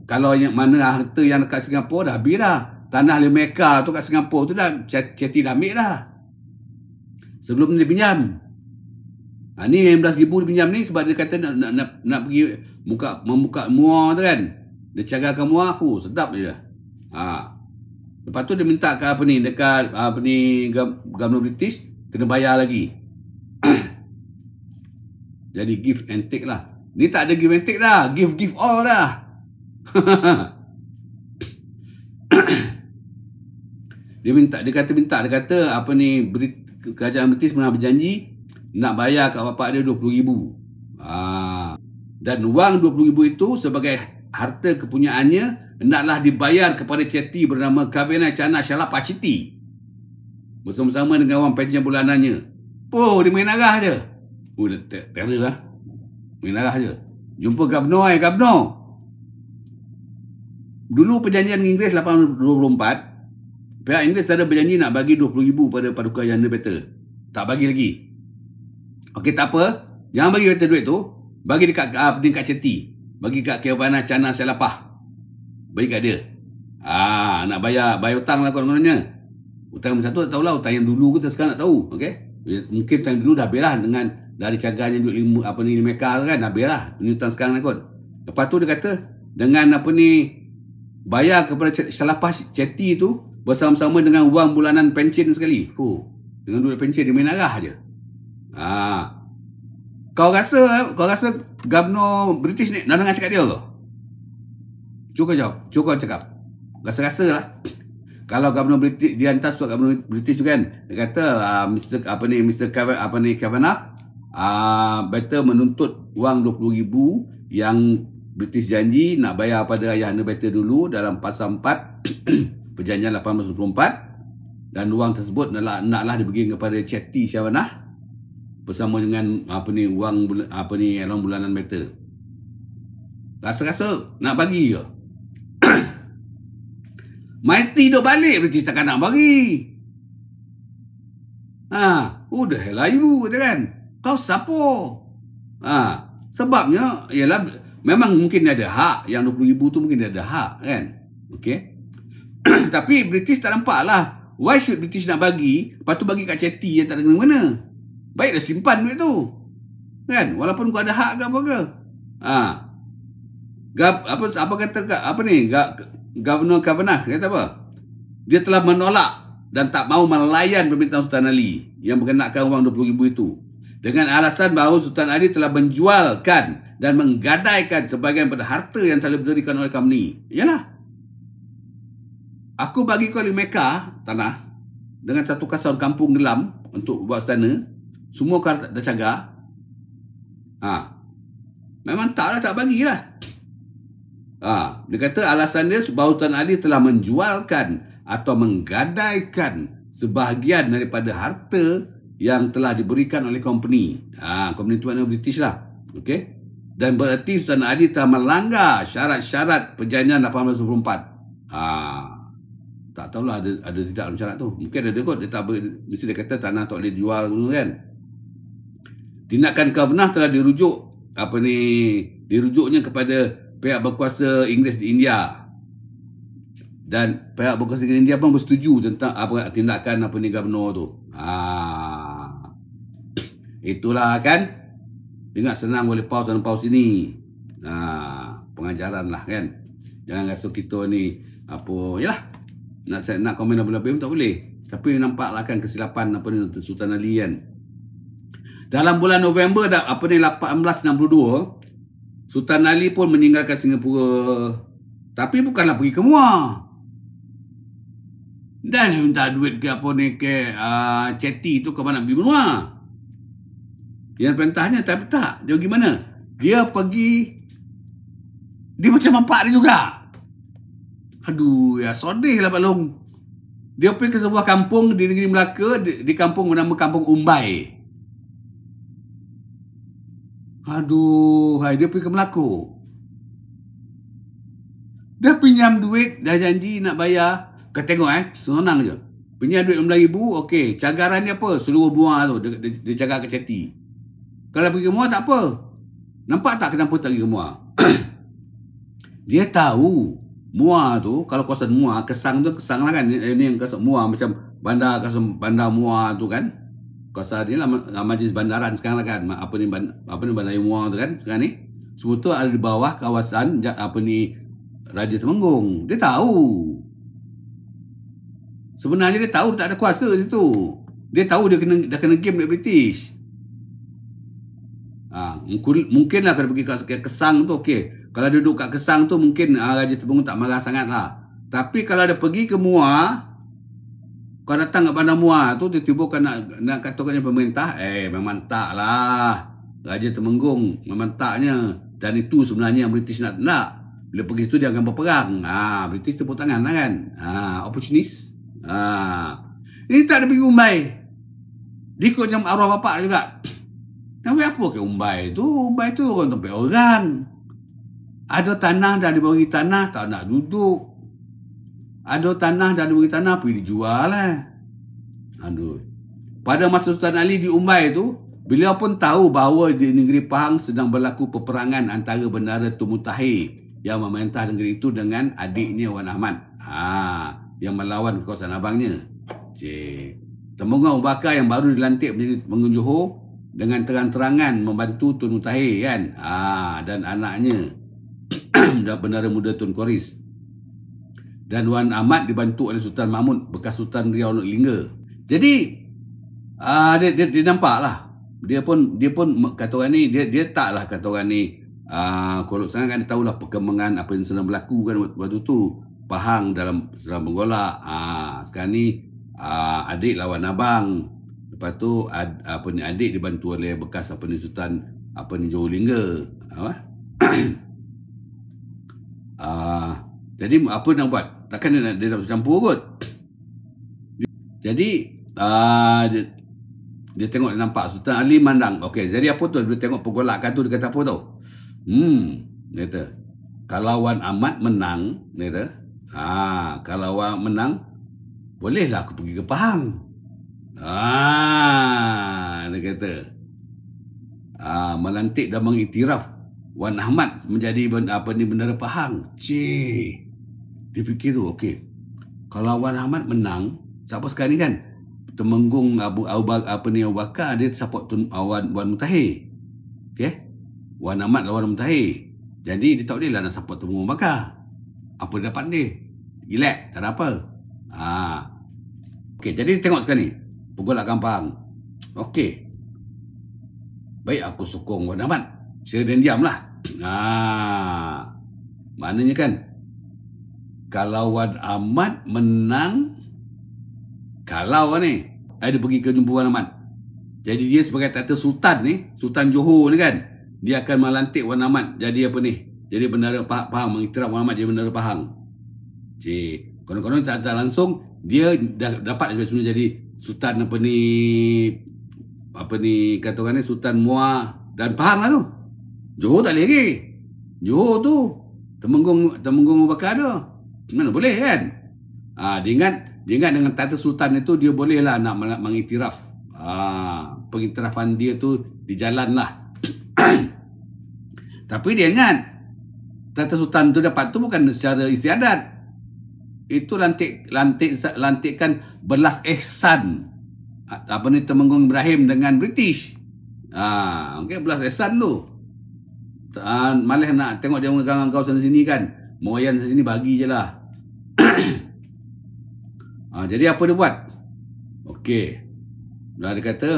A: Kalau yang mana harta yang dekat Singapura dah habis dah. Tanah Lemeka tu kat Singapura tu dah ceti dah ambil dah. Sebelum dia pinjam. Ni 15,000 dia pinjam ni sebab dia kata nak pergi membuka Muar tu kan. Dia cakap ke Muar, sedap je. Lepas tu dia minta ke dekat Gubernur British kena bayar lagi. Jadi give and take lah. Ni tak ada give and take dah. Give all dah. Dia kata kerajaan British pernah berjanji nak bayar kat bapak dia 20,000. Dan wang 20,000 itu sebagai harta kepunyaannya hendaklah dibayar kepada ceti bernama Kavanagh Chana Shalapa Chitty bersama-sama dengan wang pension bulanannya. Dia main arah je. Terror lah. Main arah je. Jumpa Gubernur. Dulu perjanjian Inggeris 1824, pihak Inggeris ada berjanji nak bagi 20,000 pada Paduka Yang Better. Tak bagi lagi. Okey, tak apa. Jangan bagi kata duit tu. Bagi dekat ceti. Bagi kat Kavanagh Chana Shalapa. Bagi kat dia. Nak bayar hutang lah kononnya. Hutang satu tak tahulah. Hutang yang dulu kita sekarang tak tahu. Okey. Mungkin hutang dulu dah habis lah dengan dari caganya duit Mekah kan, habis lah. Ini hutang sekarang lah kot. Lepas tu dia kata dengan bayar kepada Shalapa Chitty tu bersama-sama dengan wang bulanan pension sekali. Dengan duit pension dia main arah je. Kau rasa Gubernur British ni nak dengar cakap dia ke? Cuba jawab. Cuba cakap. Rasa-rasa lah. Kalau Gubernur British, dia hantar surat Gubernur British tu kan, dia kata Mr. Kavanagh better menuntut wang 20,000 yang British janji nak bayar pada ayahanda better dulu dalam pasal 4 perjanjian 1824, dan wang tersebut naklah dibagi kepada ceti Kavanagh bersama dengan wang along bulanan better. Rasa-rasa nak bagi ke? Mighty duk balik, British takkan nak bagi. Who the hell are you, kata kan? Kau siapa? Sebabnya ialah memang mungkin dia ada hak. Yang 20,000 tu mungkin dia ada hak kan. Okey. Tapi British tak nampak lah. Why should British nak bagi, lepas tu bagi kat ceti yang tak ada mana-mana? Baik dah simpan duit tu. Kan? Walaupun kau ada hak ke apa ke. Gubernur Kavanagh kata apa? Dia telah menolak dan tak mahu melayan permintaan Sultan Ali yang berkenaan wang 20,000 itu, dengan alasan bahawa Sultan Ali telah menjualkan dan menggadaikan sebahagian pada harta yang telah diberikan oleh company. Yalah. Aku bagi kau 5 ekar tanah dengan satu kawasan kampung gelam untuk buat istana. Semua kau dah cagak. Memang tak bagilah. Dia kata alasan dia bahawa Sultan Ali telah menjualkan atau menggadaikan sebahagian daripada harta yang telah diberikan oleh company. Company tu maknanya British lah. Okey. Dan berarti Sultan Ali telah melanggar syarat-syarat perjanjian 1824. Tak tahulah ada tidak dalam syarat tu. Mungkin ada kot. Dia tak mesti dia kata tanah tak boleh jual kan. Tindakan Kavanagh telah dirujuknya kepada pihak berkuasa Inggeris di India. Dan pihak berkuasa di India pun bersetuju tentang tindakan gubernur tu. Itulah kan. dengar senang oleh paus dan paus ini. Pengajaran lah kan. Jangan rasa kita ni apa, yalah, nak komen apa-apa pun tak boleh. Tapi nampaklah kan kesilapan Sultan Ali kan. Dalam bulan November 1862, Sultan Ali pun meninggalkan Singapura. Tapi bukanlah pergi ke Muar. Dan dia minta duit ke Chetty tu ke mana pergi Muar. Yang perintahnya tapi tak. Dia pergi mana? Dia macam bapak dia juga. Aduh, ya sedih lah Pak Long. Dia pergi ke sebuah kampung di negeri Melaka, di kampung bernama Kampung Umbai. Aduh, dia pergi ke Melaka. Dah pinjam duit, dah janji nak bayar. Kau tengok senang je. Pinjam duit RM15,000, okey. Cagaran dia apa? Seluruh Muar tu, dia cagar ke Chetty. Kalau pergi ke Muar tak apa. Nampak tak kenapa tak pergi ke Muar? Dia tahu Muar tu, kalau kawasan Muar, Kesang tu Kesang lah kan. Ini yang kawasan Muar, macam bandar Muar tu kan. Kawasan ni lah majlis bandaran sekarang lah kan. Apa ni bandar Muar tu kan sekarang ni. Semua tu ada di bawah kawasan Raja Temenggung. Dia tahu. Sebenarnya dia tahu tak ada kuasa di situ. Dia tahu dah kena game dari British. Mungkinlah kalau pergi kat Kesang tu okey. Kalau duduk kat Kesang tu mungkin Raja Temenggung tak marah sangat lah. Tapi kalau ada pergi ke Muar, kau datang kat bandar Muar tu, tiba-tiba kau nak katakannya pemerintah, memang tak lah. Raja Temenggung memang taknya. Dan itu sebenarnya yang British nak. Bila pergi situ dia akan berperang. British tepuk tangan lah kan. Opportunist. Ini tak ada pergi Umbai. Dia ikut macam arwah bapak juga. Tapi apa ke Umbai tu? Umbai tu orang tempat orang. Ada tanah dah dibagi tanah, tak nak duduk. Ada tanah dah dibagi tanah, pergi dijual lah. Aduh. Pada masa Sultan Ali di Umbai tu, beliau pun tahu bahawa di negeri Pahang sedang berlaku peperangan antara Bendara Tun Mutahir yang memerintah negeri itu dengan adiknya Wan Ahmad. Yang melawan kawasan abangnya. Temenggung Abu Bakar yang baru dilantik menjadi Temenggung Johor dengan terang-terangan membantu Tun Mutahir kan. Dan anaknya Bendara Muda Tun Khoris. Dan Wan Ahmad dibantu oleh Sultan Mahmud bekas Sultan Riau Lingga. Jadi dia nampak lah. Dia pun kata orang ni, dia taklah kata orang ni kolok sangat kan. Dia tahulah perkembangan apa yang sedang berlaku kan waktu tu. Pahang dalam serang menggolak. Sekarang ni adik lawan abang. Lepas tu adik dibantu oleh bekas Sultan Johor Lingga. Jadi apa nak buat? Takkan dia nak campur kot. Jadi dia tengok, dia nampak Sultan Ali mandang. Okey, jadi apa tu? Dia tengok pergolakan tu, dia kata apa tau? Dia kata, kalau Wan Ahmad menang, dia kata, kalau Wan menang, bolehlah aku pergi ke Pahang. Dia kata, melantik dan mengiktiraf Wan Ahmad menjadi bendara Pahang. Dia fikir tu, okey. Kalau Wan Ahmad menang, siapa sekarang ni kan? Temenggung Abu Bakar, dia support Wan Mutahir. Okey? Wan Ahmad lawan Mutahir. Jadi dia tak boleh lah nak support Temenggung Abu Bakar. Apa dia dapat dia? Relax, tak ada apa. Okey, jadi tengok sekarang ni. Pergolakan Pahang. Okey. Baik, aku sokong Wan Ahmad. Secara diam lah. Maknanya kan, kalau Wan Ahmad menang, kalau ni dia pergi ke jumpa Wan Ahmad, jadi dia sebagai tata sultan ni, Sultan Johor ni kan, dia akan melantik Wan Ahmad jadi jadi bendara Pahang, mengiktiraf Wan Ahmad jadi bendara Pahang. Konon-konon tak langsung dia dah dapat sebenarnya jadi sultan kata orang ni, Sultan Muar dan Pahang lah tu. Johor tak boleh lagi. Johor tu Temenggung Abu Bakar tu. Mana boleh kan? Dia ingat dengan tata sultan itu dia boleh lah nak mengiktiraf. Pengiktirafan dia tu di jalan lah. Tapi dia ingat tata sultan tu dapat tu bukan secara istiadat. Itu lantikan belas ihsan Temenggung Ibrahim dengan British. Okay, belas ihsan tu. Malah nak tengok dia megang kau sana sini kan. Moyan sana sini bagi je lah. Jadi apa dia buat? Okey. Dia kata,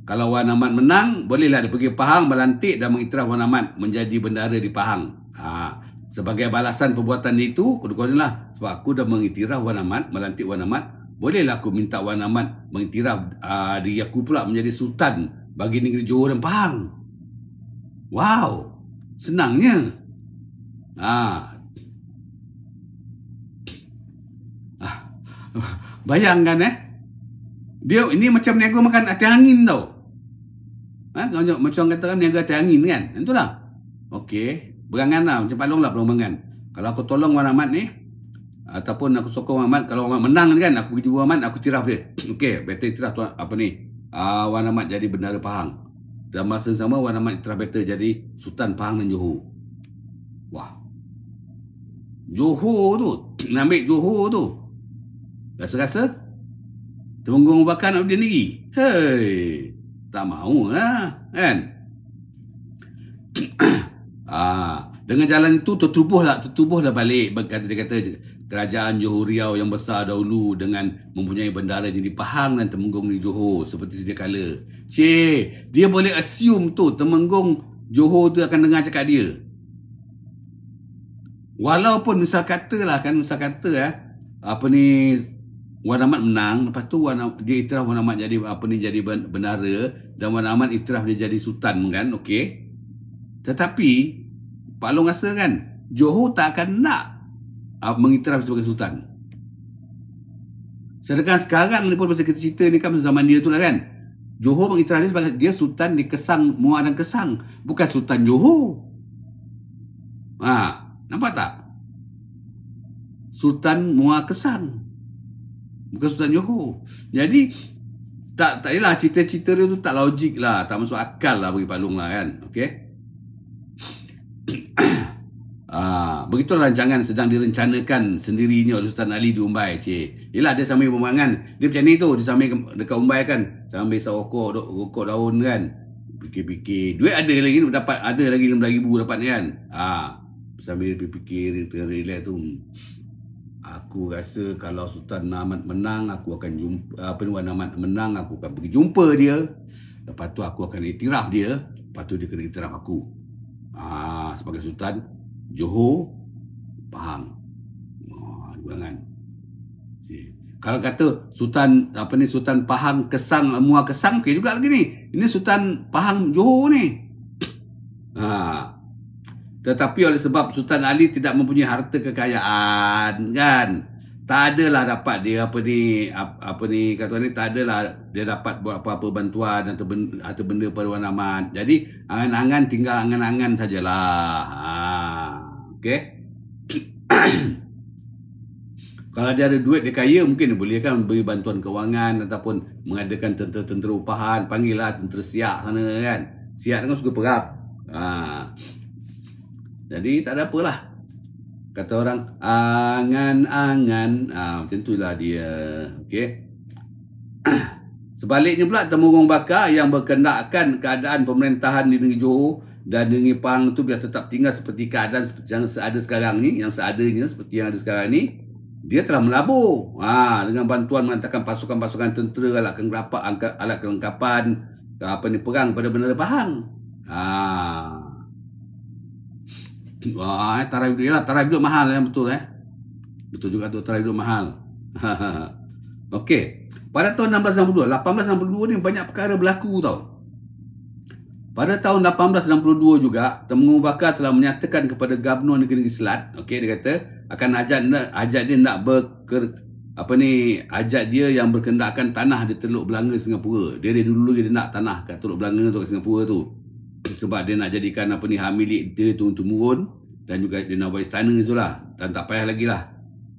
A: kalau Wan Ahmad menang, bolehlah dia pergi Pahang, berlantik dan mengiktiraf Wan Ahmad menjadi bendahara di Pahang. Sebagai balasan perbuatan itu, kedua-duanya sebab aku dah mengiktiraf Wan Ahmad, melantik Wan Ahmad, bolehlah aku minta Wan Ahmad mengiktiraf diri aku pula menjadi sultan bagi negeri Johor dan Pahang. Wow, senangnya. Bayangkan dia ini macam niaga makan hati angin tau. Macam katakan niaga hati angin kan. Itulah. Okey, berangan lah, macam palung lah berangan. Kalau aku tolong Wan Ahmad ni, ataupun aku sokong Wan Ahmad, kalau Wan Ahmad menang kan, aku pergi jumpa Wan Ahmad, aku tiraf dia. Okey, better tiraf Wan Ahmad jadi bendahara Pahang. Dan masa sama Wan Ahmad tiraf better jadi Sultan Pahang dan Johor. Wah, Johor tu, nak ambil Johor tu, rasa-rasa Temenggung Abu Bakar nak berdiri negeri. Hei, tak mau lah kan. Dengan jalan itu tertubuhlah balik. Dia kata kerajaan Johor Riau yang besar dahulu dengan mempunyai bendahara di Pahang dan Temenggung di Johor seperti sedia kala. Dia boleh assume tu Temenggung Johor tu akan dengar cakap dia. Walaupun misal kata Wan Ahmad menang, lepas tu dia iktiraf Wan Ahmad jadi jadi bendahara dan Wan Ahmad iktiraf dia jadi sultan kan, okey. Tetapi Pak Long rasa kan Johor tak akan nak mengiktiraf sebagai sultan. Sedangkan sekarang ni pun masa kita cerita ni kan zaman dia tu lah kan, Johor mengiktiraf dia sebagai dia sultan di Kesang, Muar dan Kesang, bukan sultan Johor. Nampak tak? Sultan Muar Kesang, bukan Sultan Johor. Jadi tak yalah, cerita-cerita dia tu tak logik lah, tak masuk akal lah bagi Pak Long lah kan. Okey. Begitulah rancangan sedang direncanakan sendirinya oleh Sultan Ali di Umbai. Yelah, dia sambil pembangan. Dia macam ni tu, dia sambil dekat Umbai kan, sambil isap rokok daun kan. Fikir-fikir, duit ada lagi dapat, ada lagi RM15,000 dapat ni kan. Sambil fikir tengah relax tu, aku rasa kalau Sultan Ahmad menang, aku akan jumpa Wan Ahmad menang, aku akan pergi jumpa dia. Lepas tu aku akan iktiraf dia, lepas tu dia kena iktiraf aku sebagai Sultan Johor Pahang. Kan. Kalau kata Sultan Sultan Pahang Kesang, Muar Kesang, okey juga lagi ni. Ini Sultan Pahang Johor ni. Tetapi oleh sebab Sultan Ali tidak mempunyai harta kekayaan kan, tak adalah dapat dia tak adalah dia dapat buat apa-apa bantuan atau benda pada Wan Ahmad. Jadi angan-angan tinggal angan-angan sajalah. Okey. Kalau dia ada duit, dia kaya, mungkin dia boleh kan beri bantuan kewangan ataupun mengadakan tentera upahan, panggillah tentera Siak sana kan. Siak kan suka perang. Jadi tak ada apalah. Kata orang, angan-angan. Macam itulah dia. Okey. Sebaliknya pula, Temenggung Bakar yang berkendakkan keadaan pemerintahan di negeri Johor dan negeri Pahang itu biar tetap tinggal seperti keadaan seperti yang ada sekarang ni, yang seadanya seperti yang ada sekarang ni, dia telah melabur. Dengan bantuan menghantarkan pasukan-pasukan tentera, alat kelengkapan, perang pada bendera Pahang. Taraf hidup mahal betul betul juga tu, taraf hidup mahal. Okey, pada tahun 1862 ni banyak perkara berlaku tau. Pada tahun 1862 juga Temenggung Bakar telah menyatakan kepada Gubernur Negeri Selat, okey, dia kata akan ajak dia nak ajak dia yang berkendakkan tanah di Teluk Belanga Singapura. Dia dulu dia nak tanah kat Teluk Belanga tu, kat Singapura tu. Sebab dia nak jadikan hak milik dia turun-temurun, dan juga dia nak buat istana tu lah. Dan tak payah lagi lah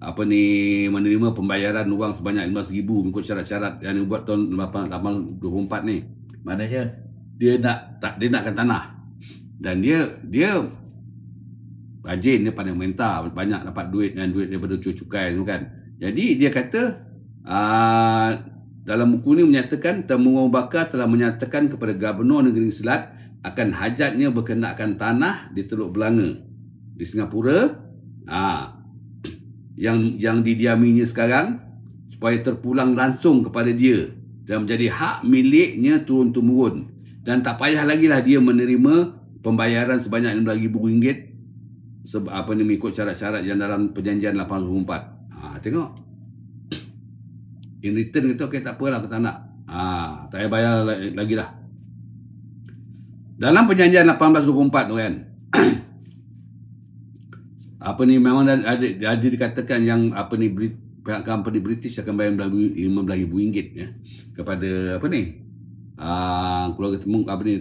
A: menerima pembayaran wang sebanyak RM15,000 mengikut syarat-syarat yang dibuat tahun 1824 ni. Maknanya dia nakkan tanah. Dan dia rajin, dia pandai memerintah, banyak dapat duit daripada cukai tu kan. Jadi dia kata dalam buku ni menyatakan Temenggung Abu Bakar telah menyatakan kepada Gubernur Negeri Selat akan hajatnya berkenaan tanah di Teluk Belanga di Singapura yang didiaminya sekarang supaya terpulang langsung kepada dia dan menjadi hak miliknya turun-temurun, dan tak payah lagi lah dia menerima pembayaran sebanyak RM16,000 mengikut syarat-syarat yang dalam perjanjian 824. Tengok, in return kata, okey tak apalah, aku tak nak, tak payah bayar lagi lah. Dalam perjanjian 1824 tu kan, memang ada dikatakan yang pihak company British akan bayar RM15,000 ya, kepada keluarga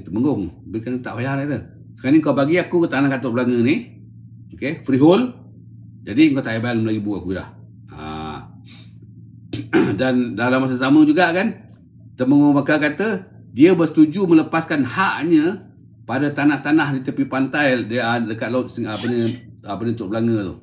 A: Temenggung. Dia kan tak bayar kata. Sekarang ni kau bagi aku tanah kat Teluk Belanga ni, okey, freehold. Jadi kau tak payah bayar RM15,000 aku dah. Dan dalam masa sama juga kan, Temenggung Bakar kata dia bersetuju melepaskan haknya pada tanah-tanah di tepi pantai dekat laut Teluk Belanga tu.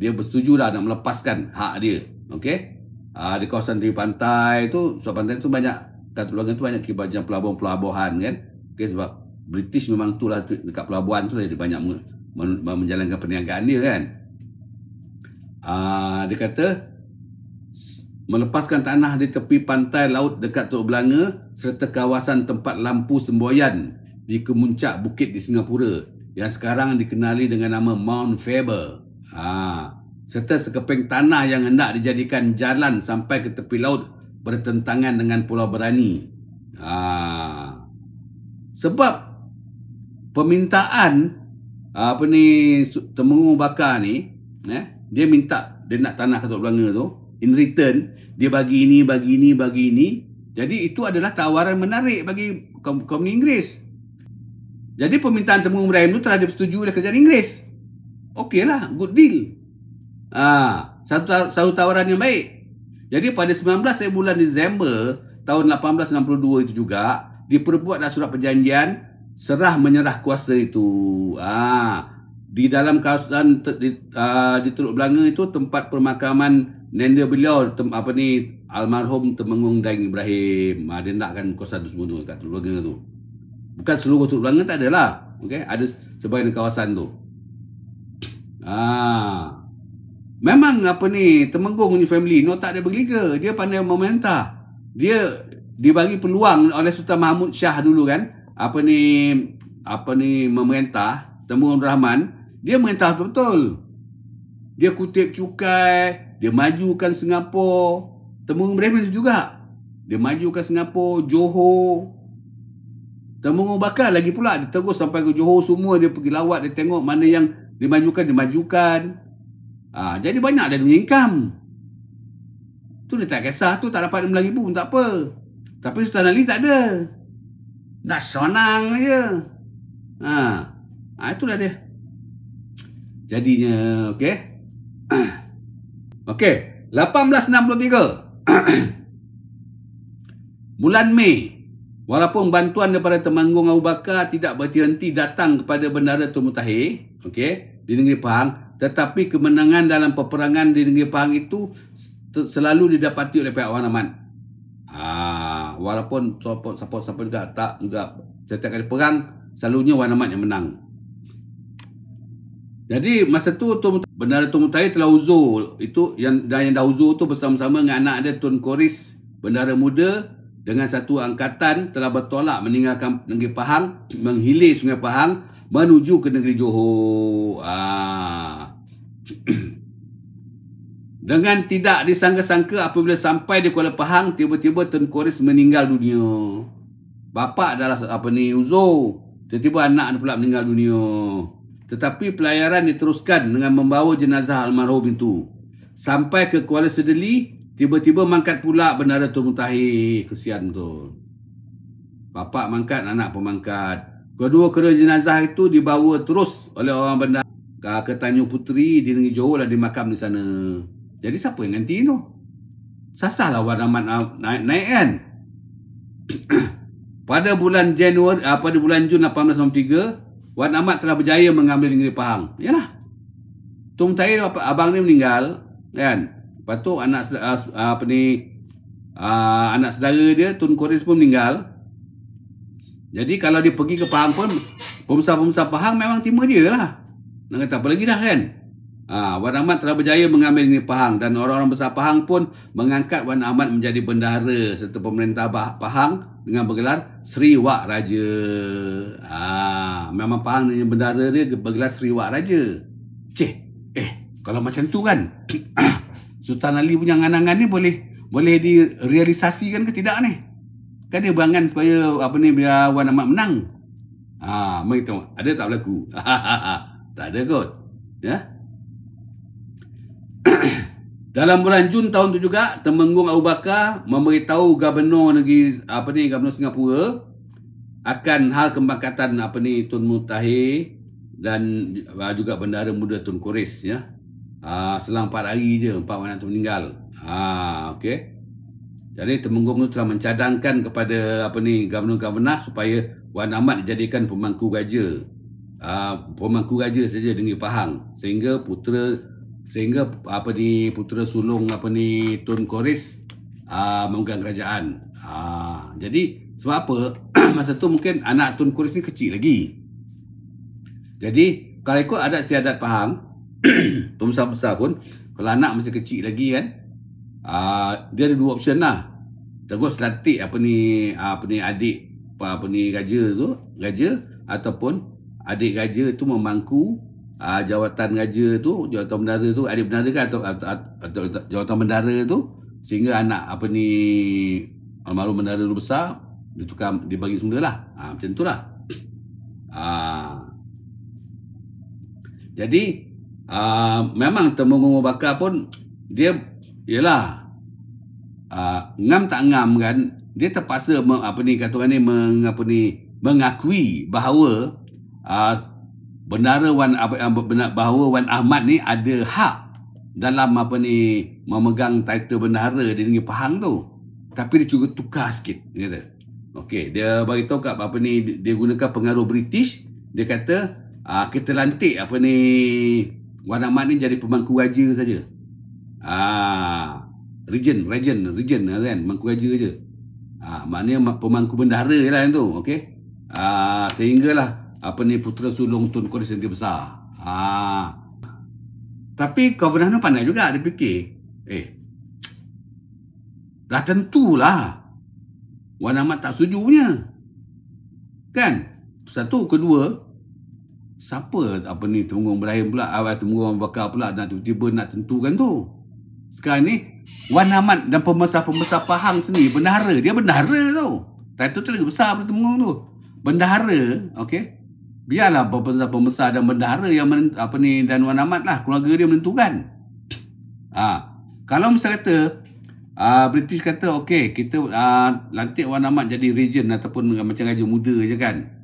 A: Dia bersetuju dah nak melepaskan hak dia. Okey. Di kawasan tepi pantai tu, sebab pantai tu banyak, kat Teluk Belanga tu banyak macam pelabuhan-pelabuhan kan. Okey, sebab British memang tu lah dekat pelabuhan tu dia banyak menjalankan perniagaan dia kan. Dia kata melepaskan tanah di tepi pantai laut dekat Teluk Belanga serta kawasan tempat lampu semboyan di kemuncak bukit di Singapura yang sekarang dikenali dengan nama Mount Faber. Serta sekeping tanah yang hendak dijadikan jalan sampai ke tepi laut bertentangan dengan Pulau Berani. Sebab permintaan Temenggung Bakar ni, dia minta dia nak tanah kat Teluk Belanga tu, in return dia bagi ini. Jadi itu adalah tawaran menarik bagi kaum Inggeris. Jadi permintaan Temenggung Ibrahim tu telah disetujui oleh kerajaan Inggeris. Okey lah, good deal. Satu tawaran yang baik. Jadi pada 19 bulan Disember tahun 1862 itu juga diperbuatlah surat perjanjian serah menyerah kuasa itu. Di dalam kawasan di Teluk Belanga itu tempat pemakaman nenda beliau almarhum Temenggung Daeng Ibrahim. Dia nakkan kawasan tu semua tu kat Teluk Belanga tu. Bukan seluruh Teluk Belanga tak adalah. Okey, ada sebahagian kawasan tu. Memang Temenggung punya family no tak ada berliga. Dia pandai memerintah. Dia dibagi peluang oleh Sultan Mahmud Shah dulu kan. Memerintah Temenggung Rahman. Dia merintah betul-betul. Dia kutip cukai, dia majukan Singapura. Temenggung Ibrahim juga. Dia majukan Singapura, Johor. Temenggung Bakar lagi pula, dia terus sampai ke Johor semua, dia pergi lawat, dia tengok mana yang dimajukan. Jadi banyak dia punya income. Tu dia tak kisah tu, tak dapat RM15,000 pun tak apa. Tapi Sultan Ali tak ada. Nak senang je. Itulah dia. Jadinya, okey. Okey, 1863. Bulan Mei, walaupun bantuan daripada Temenggung Abu Bakar tidak berhenti datang kepada Bendara Tun Mutahir, okey, di negeri Pahang, tetapi kemenangan dalam peperangan di negeri Pahang itu selalu didapati oleh pihak Wan Aman. Walaupun siapa juga tak juga setiap kali perang selalunya Wan Aman yang menang. Jadi masa tu Bendara Tun Mutahir telah uzur itu yang dah uzur tu bersama-sama dengan anak dia Tun Koris, bendara muda dengan satu angkatan telah bertolak meninggalkan negeri Pahang, menghilir Sungai Pahang menuju ke negeri Johor. Dengan tidak disangka-sangka apabila sampai di Kuala Pahang, tiba-tiba Tun Koris meninggal dunia. Bapa adalah uzur, tiba-tiba anak dia pula meninggal dunia. Tetapi pelayaran diteruskan dengan membawa jenazah almarhum itu sampai ke Kuala Sedeli. Tiba-tiba mangkat pula Bendara Tun Mutahir. Kesian betul. Bapa mangkat, anak pun mangkat. Kedua jenazah itu dibawa terus oleh orang bandar ke Tanjung Puteri di negeri Johor dan dimakam di sana. Jadi siapa yang ganti tu? Sasahlah Wan Aman naik kan. Pada bulan Jun 1893, Wan Amat telah berjaya mengambil negeri Pahang. Yalah. Tun Mutahir abang dia meninggal kan. Lepas tu anak saudara dia Tun Kores pun meninggal. Jadi kalau dia pergi ke Pahang pun, pembesar-pembesar Pahang memang terima dia lah. Nak kata apa lagi dah kan. Wan Ahmad telah berjaya mengambil negeri Pahang dan orang-orang besar Pahang pun mengangkat Wan Ahmad menjadi bendahara serta pemerintah Pahang dengan bergelar Sri Wak Raja. Memang Pahang dengan bendahara dia bergelar Sri Wak Raja. Kalau macam tu kan Sultan Ali punya angan-angan ni boleh direalisasikan ke tidak ni? Kan dia berangan supaya biar Wan Ahmad menang. Mari tengok ada tak berlaku? Tak ada kot. Ya. Dalam bulan Jun tahun tu juga, Temenggung Abu Bakar memberitahu Gubernur Gubernur Singapura akan hal kebangkatan Tun Mutahir dan juga Bendahara Muda Tun Kores, ya. Selang 4 hari je Wan Ahmad tu meninggal. Okey. Jadi Temenggung tu telah mencadangkan kepada Gubernur-Gubernur supaya Wan Ahmad dijadikan pemangku raja. Pemangku raja saja di Pahang sehingga putera sulung Tun Kores memegang kerajaan. Jadi sebab apa? Masa tu mungkin anak Tun Kores ni kecil lagi. Jadi kalau ikut adat istiadat Pahang, pembesar-besar pun kalau anak masih kecil lagi kan, dia ada 2 option lah. Terus latih adik raja ataupun adik raja tu memangku jawatan raja tu, jawatan bendahara tu, adik bendahara kan atau jawatan bendahara tu, sehingga anak almarhum bendahara tu besar dia bagi semula lah. Macam tu lah. Jadi memang Temenggung Abu Bakar pun dia ialah ngam tak ngam kan, dia terpaksa mengakui bahawa bahawa Wan Ahmad ni ada hak dalam memegang title bendahara di negeri Pahang tu. Tapi dia cuba tukar sikit, dia kata. Okey, dia bagi tahu kat dia gunakan pengaruh British. Dia kata kita lantik Wan Ahmad ni jadi pemangku raja saja. Regent kan, pemangku raja je. Maknanya pemangku bendahara je lah yang tu. Okey. Sehinggalah putera sulung Tun Kores yang besar. Tapi Gubernur pandai juga, dia fikir, dah tentulah Wan Ahmad tak setuju punya. Kan? Satu, kedua, siapa Temenggung Ibrahim pula, Temenggung Abu Bakar pula nak tiba-tiba nak tentukan tu. Sekarang ni Wan Ahmad dan pembesar-pembesar Pahang sendiri bendahara, dia bendahara tu. Title tu lagi besar pada Temenggung tu. Bendahara, okey. Biarlah pembesar dan bendahara yang dan Wan Ahmad lah, keluarga dia menentukan. Kalau misalnya kata British kata okey, kita lantik Wan Ahmad jadi regent ataupun macam raja muda je kan.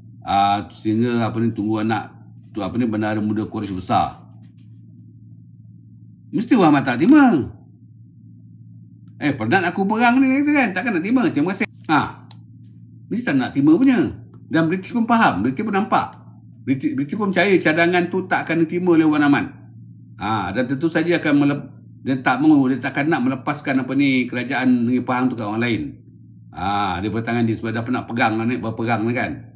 A: Sehingga tunggu anak tu bendahara muda Kores besar. Mesti Wan Ahmad tak terima. Pernah aku perang ni kan, takkan nak terima. Terima kasih. Mesti tak nak terima punya. Dan British pun faham, British pun nampak. British pun percaya cadangan tu tak akan diterima oleh Wan Ahmad. Dan tentu saja dia takkan nak melepaskan kerajaan negeri Pahang tu ke orang lain. Dia bertangan dia sebab dah pernah berperang kan.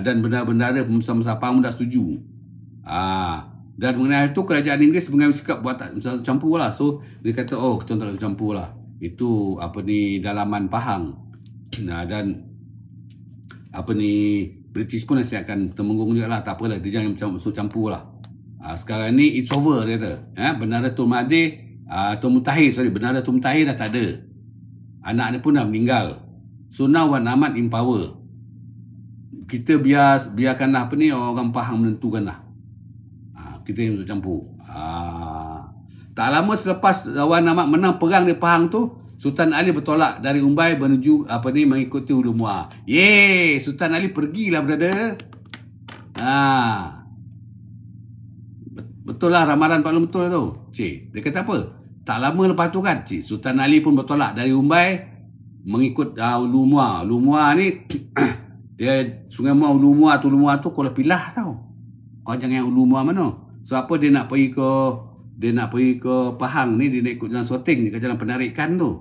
A: Dan bendahara pembesar-pembesar Pahang dah setuju. Dan mengenai itu kerajaan Inggeris mengambil sikap buat tak campur lah. So dia kata kita tak boleh campur lah. Itu dalaman Pahang. Dan British pun nasihatkan Temenggung juga lah, tak apalah, dia jangan masuk campur lah. Sekarang ni it's over, dia kata. Bendahara Tun Mutahir, bendahara Tun Mutahir dah tak ada. Anak dia pun dah meninggal. So now Wan Ahmad in power. Kita biarkanlah orang Pahang menentukan lah. Kita yang masuk campur. Tak lama selepas Wan Ahmad menang perang di Pahang tu, Sultan Ali bertolak dari Umbai menuju mengikuti Ulu Muar. Sultan Ali pergilah, brother. Betul lah ramalan Pak Long betul tu. Dia kata apa? Tak lama lepas tu kan, Sultan Ali pun bertolak dari Umbai mengikut Ulu Muar. Ulu Muar ni dia Sungai Muar, Ulu Muar tu Kuala Pilah tau. Kau jangan Ulu Muar mana. So apa dia nak pergi ke dia nak pergi ke Pahang ni, dia nak ikut jalan sorting ke jalan penarikan tu.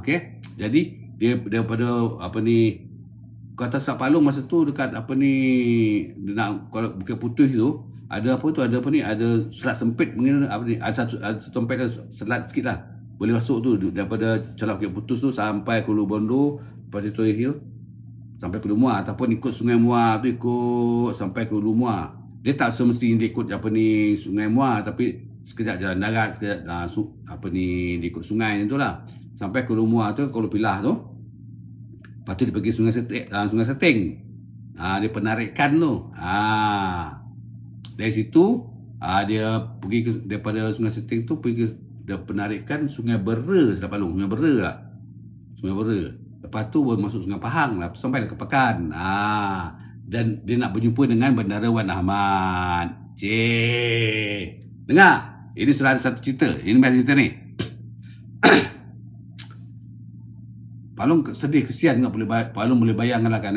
A: Okey. Jadi dia daripada apa ni, kata Selat Palung masa tu dekat apa ni, dia nak kalau Bukit Putih tu ada apa tu, ada apa ni, ada selat sempit mungkin apa ni, ada satu tempat selat sikit lah. Boleh masuk tu daripada Celah Bukit Putus tu sampai ke Ulu Bondo, lepas itu Hill sampai ke Ulu Muar, ataupun ikut Sungai Muar tu ikut sampai ke Ulu Muar. Dia tak semestinya dia ikut apa ni Sungai Muar, tapi sekejap jalan darat, sekejap apa ni dia ikut sungai tu lah. Sampai ke Ulu Muar tu, ke Ulu Pilah tu. Lepas tu dia pergi Sungai Seting. Dia penarikan tu. Dari situ dia pergi daripada Sungai Seting tu pergi dia penarikan Sungai Bera, Selat Palung, Sungai Bera lah. Sungai Bera. Lepas tu baru masuk Sungai Pahang lah, sampai ke Pekan. Dan dia nak berjumpa dengan Bendara Wan Ahmad. Dengar, ini sudah ada satu cerita. Ini biasa cerita ni. Palung sedih, kesian tak boleh. Palung boleh bayangkan lah kan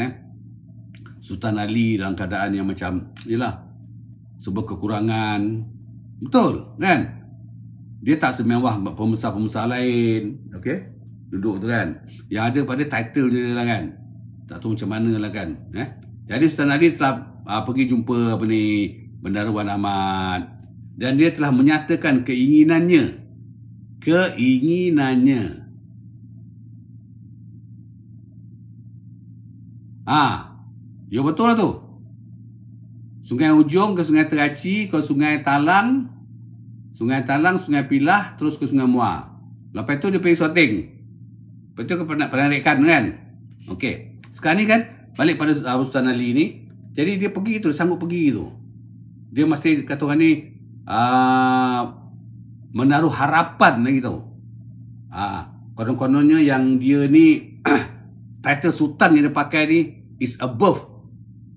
A: Sultan Ali dalam keadaan yang macam yelah, sebuah kekurangan. Betul kan? Dia tak semewah pembesar-pembesar lain. Okey, duduk tu kan. Yang ada pada title dia lah kan. Tak tahu macam mana lah kan. Jadi Sultan Ali telah pergi jumpa apa ni Bendara Wan Ahmad, dan dia telah menyatakan keinginannya. Ya betul lah tu. Sungai Ujong ke Sungai Teraci, ke Sungai Talang, Sungai Pilah, terus ke Sungai Muar. Lepas tu dia pergi sorting. Lepas tu ke penarikan kan. Okey. Sekarang ni kan balik pada Sultan Ali ni. Jadi dia pergi tu, sanggup pergi tu. Dia masih kata orang ni menaruh harapan lagi tau. Konon-kononnya yang dia ni title Sultan yang dia pakai ni is above,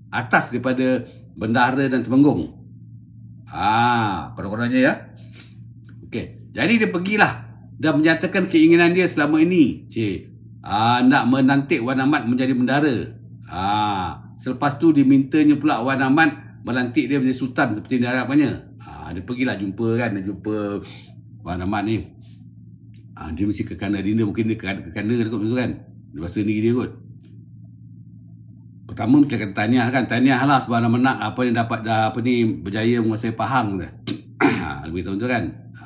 A: atas daripada Bendara dan Temenggung. Konon-kononnya ya. Okey. Jadi dia pergilah dan menyatakan keinginan dia selama ini. Nak menantik Wan Ahmad menjadi bendara. Selepas tu dimintanya pula Wan Ahmad melantik dia menjadi sultan seperti dia harapkannya. Dia pergilah jumpa kan, dia jumpa Wan Ahmad ni. Dia mesti ke kandang dinda, mungkin dia ke kandang dia kot kan. Dia bahasa ni dia kot. Pertama mesti akan tahniah kan, tahniah lah sebab menang apa yang dapat apa ni berjaya menguasai Pahang tu. Lebih tahu tu kan.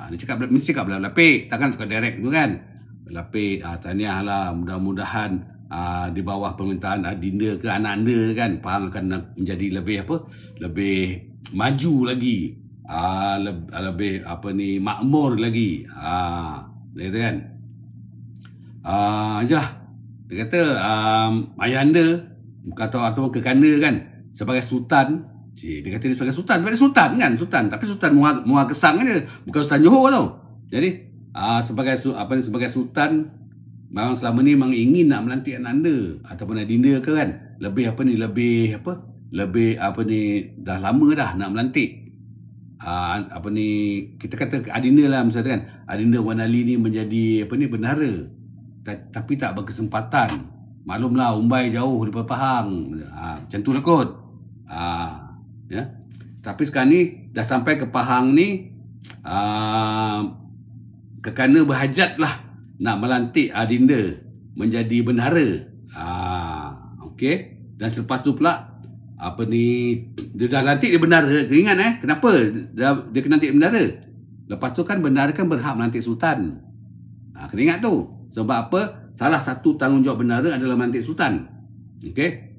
A: Dia cakap mesti cakap berlapik, takkan cakap direct tu kan. Berlapik, tahniah lah, mudah-mudahan di bawah pemerintahan adinda ke anak anda kan, Pahang akan menjadi lebih apa, lebih maju lagi, lebih apa ni makmur lagi. Dia kata kan, je lah. Dia kata ayah anda atau kekanda kan sebagai sultan. Dia kata dia sebagai sultan, sebagai sultan kan, sultan, tapi sultan Muar Gesang aja, bukan sultan Johor tau. Jadi sebagai sultan memang selama ni memang ingin nak melantik anak anda ataupun adinda ke kan, lebih apa ni, lebih apa ni, dah lama dah nak melantik apa ni, kita kata adinda lah misalnya kan, adinda Wan Ali ni menjadi apa ni bendara, tapi tak berkesempatan. Maklumlah Umbai jauh daripada Pahang, macam tu lah kot. Ya. Tapi sekarang ni dah sampai ke Pahang ni, kekanda berhajat lah nak melantik adinda menjadi bendara. Okey. Dan selepas tu pula apa ni, dia dah lantik dia bendara. Ingat kenapa dia kena lantik bendara? Lepas tu kan bendara kan berhak melantik sultan. Kena ingat tu. Sebab apa? Salah satu tanggungjawab bendara adalah melantik sultan. Okey.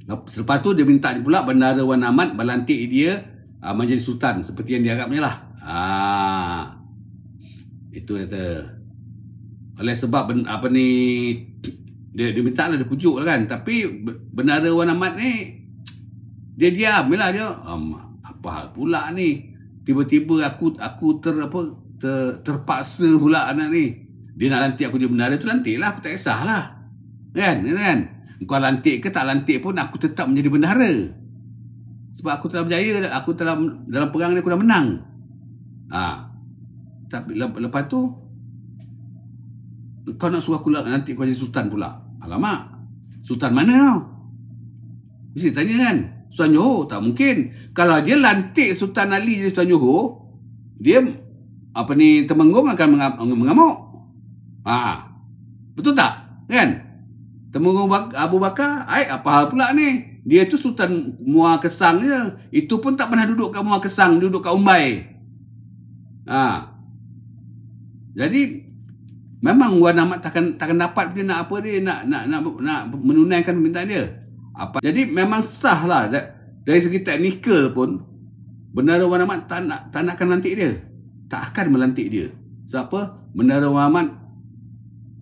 A: Selepas tu dia minta pula Bendara Wan Ahmad melantik dia menjadi sultan seperti yang diharapnya lah. Itu kata. Oleh sebab apa ni, dia minta lah, dia pujuk lah kan. Tapi Bendara Wan Ahmad ni dia diam lah dia. Apa hal pula ni? Tiba-tiba aku terpaksa pula anak ni. Dia nak lantik aku jadi bendara tu, lantik lah, aku tak kisahlah. Kan? Kau lantik ke tak lantik pun aku tetap menjadi bendara. Sebab aku telah berjaya, aku telah dalam perang ni aku dah menang. Tapi lepas tu kau nak suruh aku nanti kau jadi sultan pula. Alamak, sultan mana kau? Mesti tanya kan. Sultan Johor tak mungkin. Kalau dia lantik Sultan Ali jadi Sultan Johor, dia Temenggung akan mengamuk. Betul tak? Kan? Temenggung Abu Bakar, apa hal pula ni? Dia tu Sultan Muar Kesang je. Itu pun tak pernah duduk kat Muar Kesang, duduk kat Umbai. Jadi memang Wan Ahmad takkan dapat dia nak nak menunaikan permintaan dia. Jadi memang sah lah dari segi teknikal pun Bendahara Wan Ahmad tak nakkan melantik dia. Tak akan melantik dia. Sebab apa? Bendahara Wan Ahmad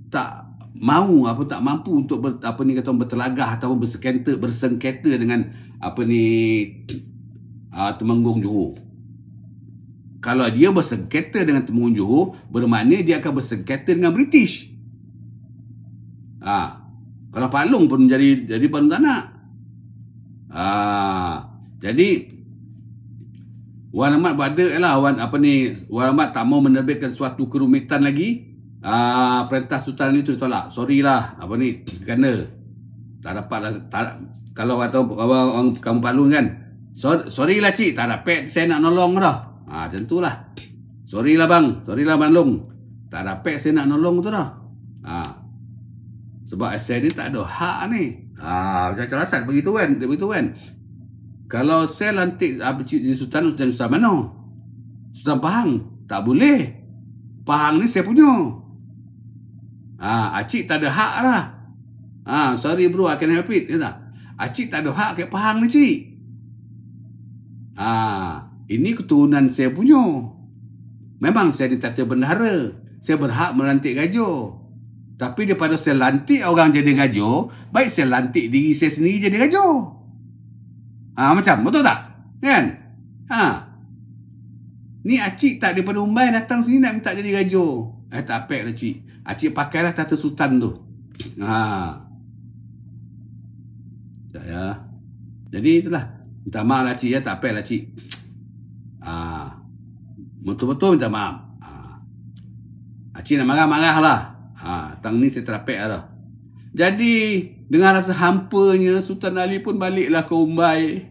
A: tak mampu untuk bertelagah atau bersengketa dengan Temenggung Johor. Kalau dia bersengketa dengan Temenggung Johor, bermakna dia akan bersengketa dengan British. Kalau Pak Long pun jadi Pak Long tak nak. Jadi Wan Ahmad Wan Ahmad tak mau menerbitkan suatu kerumitan lagi. Perintah Sultan itu ditolak. Sorry lah, kerana tak dapat lah. Kalau orang kamu Pak Long kan, sorry lah cik, tak dapat saya nak nolong dah. Macam tu lah. Sorry lah bang, Bang Long, tak dapat saya nak nolong tu dah. Sebab saya ni tak ada hak ni. Macam alasan begitu kan. Kalau saya lantik Sultan mana? Sultan Pahang. Tak boleh. Pahang ni saya punya. Acik tak ada hak lah. Sorry bro, I can help it. Acik tak ada hak kat Pahang ni cik. Ini keturunan saya punya. Memang saya ni tata bendahara. Saya berhak melantik Gajah. Tapi daripada saya lantik orang jadi Gajah, baik saya lantik diri saya sendiri jadi Gajah. Macam, betul tak? Kan? Ni acik tak daripada Umbai datang sini nak minta jadi Gajah. Tak apa lah cik. Acik pakailah tata sultan tu. Jadi itulah. Minta maaf lah cik ya. Tak apa lah cik. Betul-betul minta maaf. Acik nak marah-marah lah. Tang ni saya terapek lah. Jadi dengan rasa hampanya Sultan Ali pun baliklah ke Umbai.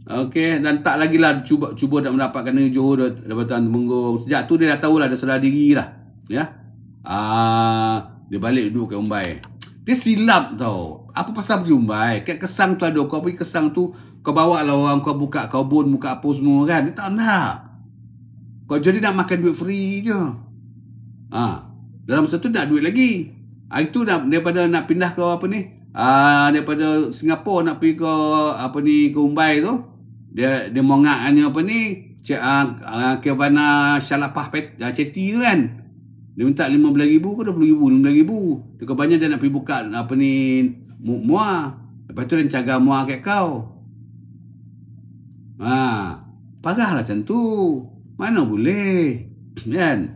A: Okey, dan tak lagi lah cuba nak mendapatkan negeri Johor daripada Temenggung. Sejak tu dia dah tahulah, dah sedar diri lah. Ya. Dia balik duduk kat Umbai. Dia silap tau. Apa pasal pergi Umbai? Kat Kesang tu ada. Kau pergi Kesang tu, kau bawa lah orang, kau buka kebun, buka apa semua kan. Dia tak nak. Kau jadi nak makan duit free je. Dalam masa tu nak duit lagi. Itu daripada nak pindah ke daripada Singapura nak pergi ke Umbai tu, dia mongakannya Kebana Syalapah Ceti tu kan. Dia minta 15,000 ke 20,000, 15,000. Dia kebanyakan dia nak pergi buka muar. Lepas tu dia cagar muar kat kau. Parahlah macam tu. Mana boleh. Kan?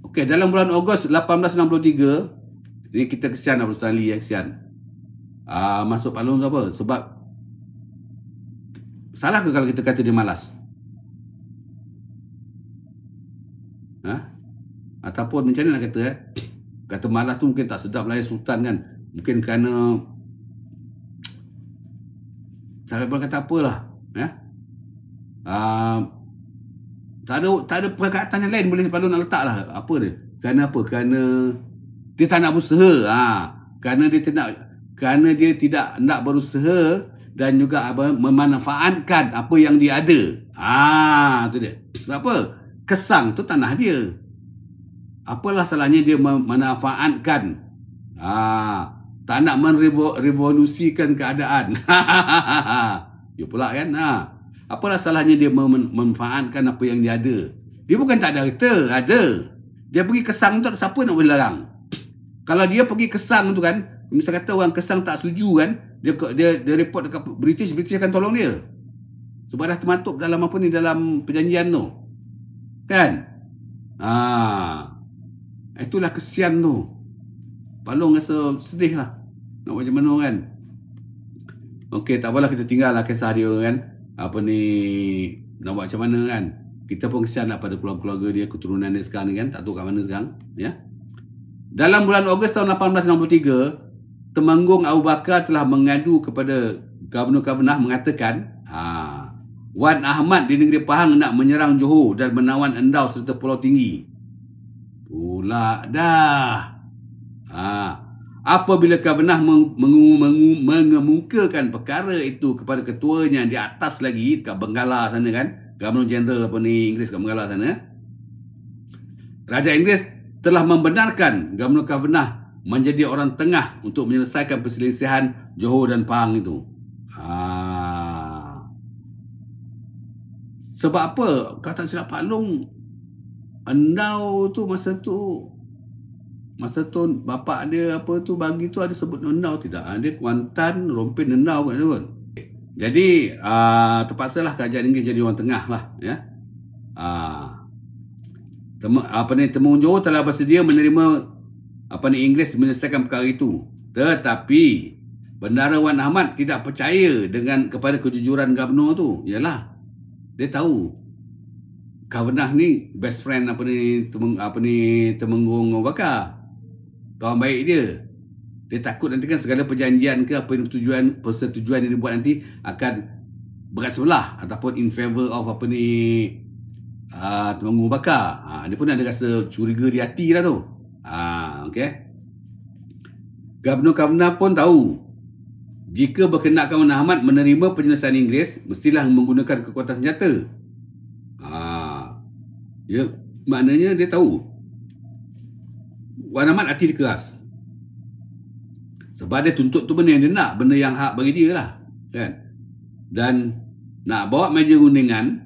A: Okey, dalam bulan Ogos 1863, ni kita kesian Abdul Sultan Ali, kesian. Masuk Pak Long tu apa? Sebab salah ke kalau kita kata dia malas? Ataupun macam mana nak kata? Kata malas tu mungkin tak sedap lah Sultan kan. Mungkin kerana tak boleh kata apalah. Tak ada perkataan yang lain boleh Pak Long nak letak lah. Apa dia? Kerana apa? Kerana dia tak nak berusaha. Kerana dia tidak nak berusaha dan juga memanfaatkan apa yang dia ada. Tu dia. Sebab apa? Kesang tu tanah dia. Apalah salahnya dia memanfaatkan? Tak nak merevolusikan keadaan. Dia pula kan. Apalah salahnya dia memanfaatkan apa yang dia ada? Dia bukan tak ada harta, ada. Dia pergi Kesang tu, siapa nak boleh larang? Kalau dia pergi Kesang tu kan, misal kata orang Kesang tak setuju kan, dia report dekat British akan tolong dia. Sebab dah termaktub dalam dalam perjanjian tu. Kan? Itulah kesian tu. Pak Long rasa sedih lah. Nak macam mana kan? Okey, tak apalah, kita tinggal lah kisah dia kan. Nak buat macam mana kan? Kita pun kesian lah pada keluarga dia, keturunan dia sekarang ni kan. Tak tahu kat mana sekarang. Ya. Dalam bulan Ogos tahun 1863, Temenggung Abu Bakar telah mengadu kepada Gubernur mengatakan, Wan Ahmad di negeri Pahang nak menyerang Johor dan menawan Endau serta Pulau Tinggi. Pula dah. Apabila Kavanagh mengemukakan perkara itu kepada ketuanya di atas lagi kat Benggala sana kan, Governor General Inggeris kat Benggala sana, Kerajaan Inggeris telah membenarkan Governor Kavanagh menjadi orang tengah untuk menyelesaikan perselisihan Johor dan Pahang itu. Sebab apa? Kau tak silap Pak Long, Endau tu masa tu bapak dia apa tu bagi tu ada sebut Endau tidak? Dia Kuantan, Rompin, Endau kan. Jadi terpaksalah Kerajaan Inggeris jadi orang tengah lah ya. Temenggung Johor telah bersedia menerima Inggeris menyelesaikan perkara itu. Tetapi Bendahara Wan Ahmad tidak percaya kepada kejujuran Gubernur tu. Yalah, dia tahu Kavanagh ni best friend Temenggung Abu Bakar, kawan baik dia. Dia takut nanti kan segala perjanjian ke apa persetujuan yang dibuat nanti akan berat sebelah ataupun in favor of Temenggung Abu Bakar. Dia pun ada rasa curiga di hati lah tu. Okay. Gubernur Kavanagh pun tahu jika berkenaan Wan Ahmad menerima penyelesaian Inggeris, mestilah menggunakan kekuatan senjata. Ya, maknanya dia tahu Wan Ahmad hati dia keras. Sebab dia tuntut tu benda yang dia nak, benda yang hak bagi dia lah kan. Dan nak bawa meja rundingan,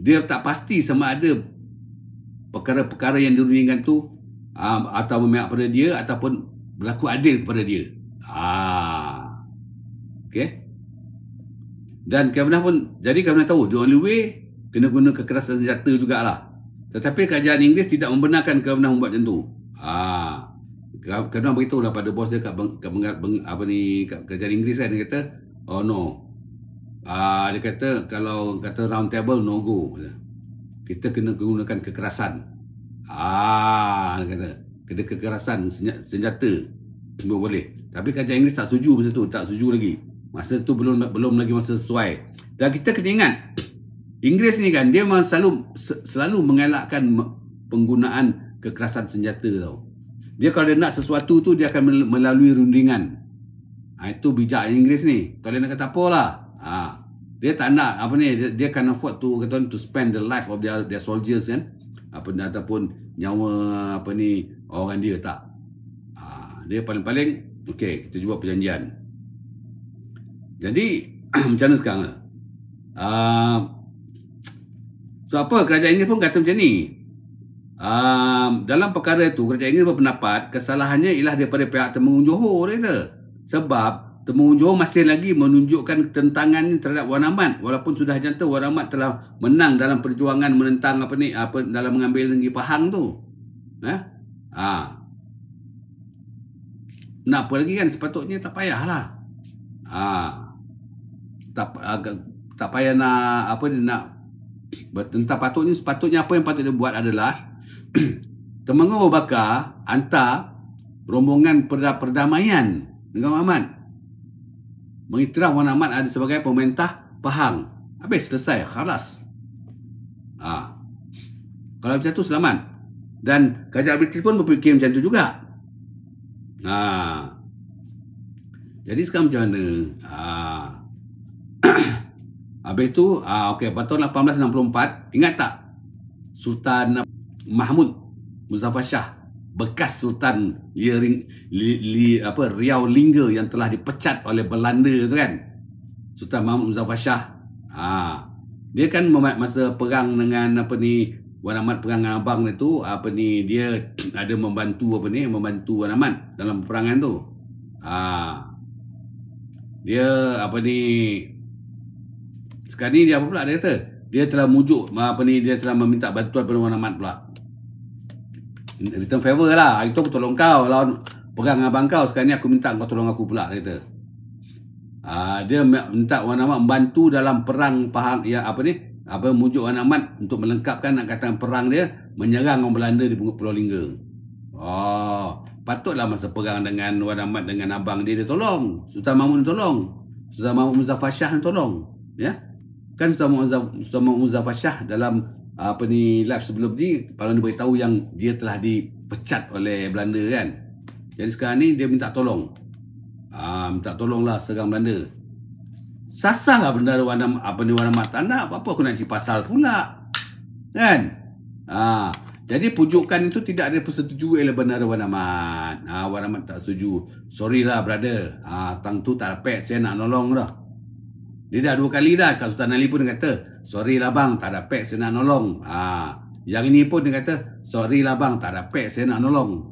A: dia tak pasti sama ada perkara-perkara yang dirundingkan tu atau memihak pada dia ataupun berlaku adil kepada dia. Okay. Dan Kavanagh tahu the only way kena guna kekerasan senjata jugalah. Tetapi kerajaan Inggeris tidak membenarkan Kavanagh membuat macam tu. Kavanagh beritahu lah pada bos dia kat kerajaan Inggeris kan, dia kata oh no. Dia kata kalau kata round table no go. Kita kena gunakan kekerasan. Dia kata kena kekerasan senjata boleh. Tapi kerajaan Inggeris tak setuju masa tu, tak setuju lagi. Masa tu belum lagi masa sesuai. Dan kita kena ingat Inggeris ni kan, dia memang selalu mengelakkan penggunaan kekerasan senjata tau. Dia kalau dia nak sesuatu tu, dia akan melalui rundingan. Itu bijak Inggeris ni. Kalau dia nak kata apalah, dia tak nak dia can afford to spend the life of their soldiers kan, ataupun nyawa orang dia tak. Dia paling-paling okey, kita buat perjanjian. Jadi macam mana sekarang? So apa kerajaan Inggeris pun kata macam ni. Dalam perkara itu kerajaan Inggeris berpendapat kesalahannya ialah daripada pihak Temenggung Johor, dia kata. Sebab Temenggung Johor masih lagi menunjukkan tentangan terhadap Wan Ahmad, walaupun sudah nyata Wan Ahmad telah menang dalam perjuangan menentang dalam mengambil negeri Pahang tu. Nak apa lagi kan, sepatutnya tak payahlah. Tak payah nak bertentang. Sepatutnya apa yang patut dia buat adalah Temenggung Abu Bakar hantar rombongan perdamaian dengan Wan Ahmad, mengiktiraf Wan Ahmad ada sebagai pemerintah Pahang. Habis, selesai, khalas. Kalau macam tu selamat. Dan kerajaan British pun berfikir macam tu juga. Jadi sekarang macam mana? Habis tu okey, pada tahun 1864, ingat tak Sultan Mahmud Muzaffar Shah, bekas Sultan Riau Lingga yang telah dipecat oleh Belanda tu kan, Sultan Mahmud Muzaffar Shah. Dia kan masa perang dengan Wan Ahmad, perang dengan abang dia tu, dia ada membantu Wan Ahmad dalam peperangan tu. Dia sekarang ni dia apa pula, dia kata dia telah mujuk dia telah meminta bantuan pada Wan Ahmad pula. Return favor lah. Hari tu aku tolong kau lawan perang dengan abang kau, sekarang ni aku minta kau tolong aku pula, dia kata. Dia minta Wan Ahmad membantu dalam perang Pahang, mujuk Wan Ahmad untuk melengkapkan angkatan perang dia menyerang orang Belanda di Pulau Lingga. Patutlah masa perang dengan Wan Ahmad dengan abang dia tolong. Sultan Mahmud tolong. Sultan Mahmud Muzaffar Shah tolong. Ya. Kan Sultan Mahmud Muzaffar Shah dalam live sebelum ni kalau dia beritahu yang dia telah dipecat oleh Belanda kan. Jadi sekarang ni dia minta tolong. Minta tolonglah serang Belanda. Sasahlah bendara Wan Amat tak nak, apa aku nak cari pasal pula. Kan? Jadi pujukan itu tidak ada persetujuan oleh bendara Wan Amat. Wan Amat tak setuju. Sorry lah brother. Tang tu tak dapat, saya nak nolong dah. Dia dah 2 kali dah. Kak Sultan Ali pun dia kata, sorry lah bang, tak dapat, saya nak nolong. Yang ini pun dia kata, sorry lah bang, tak dapat, saya nak nolong.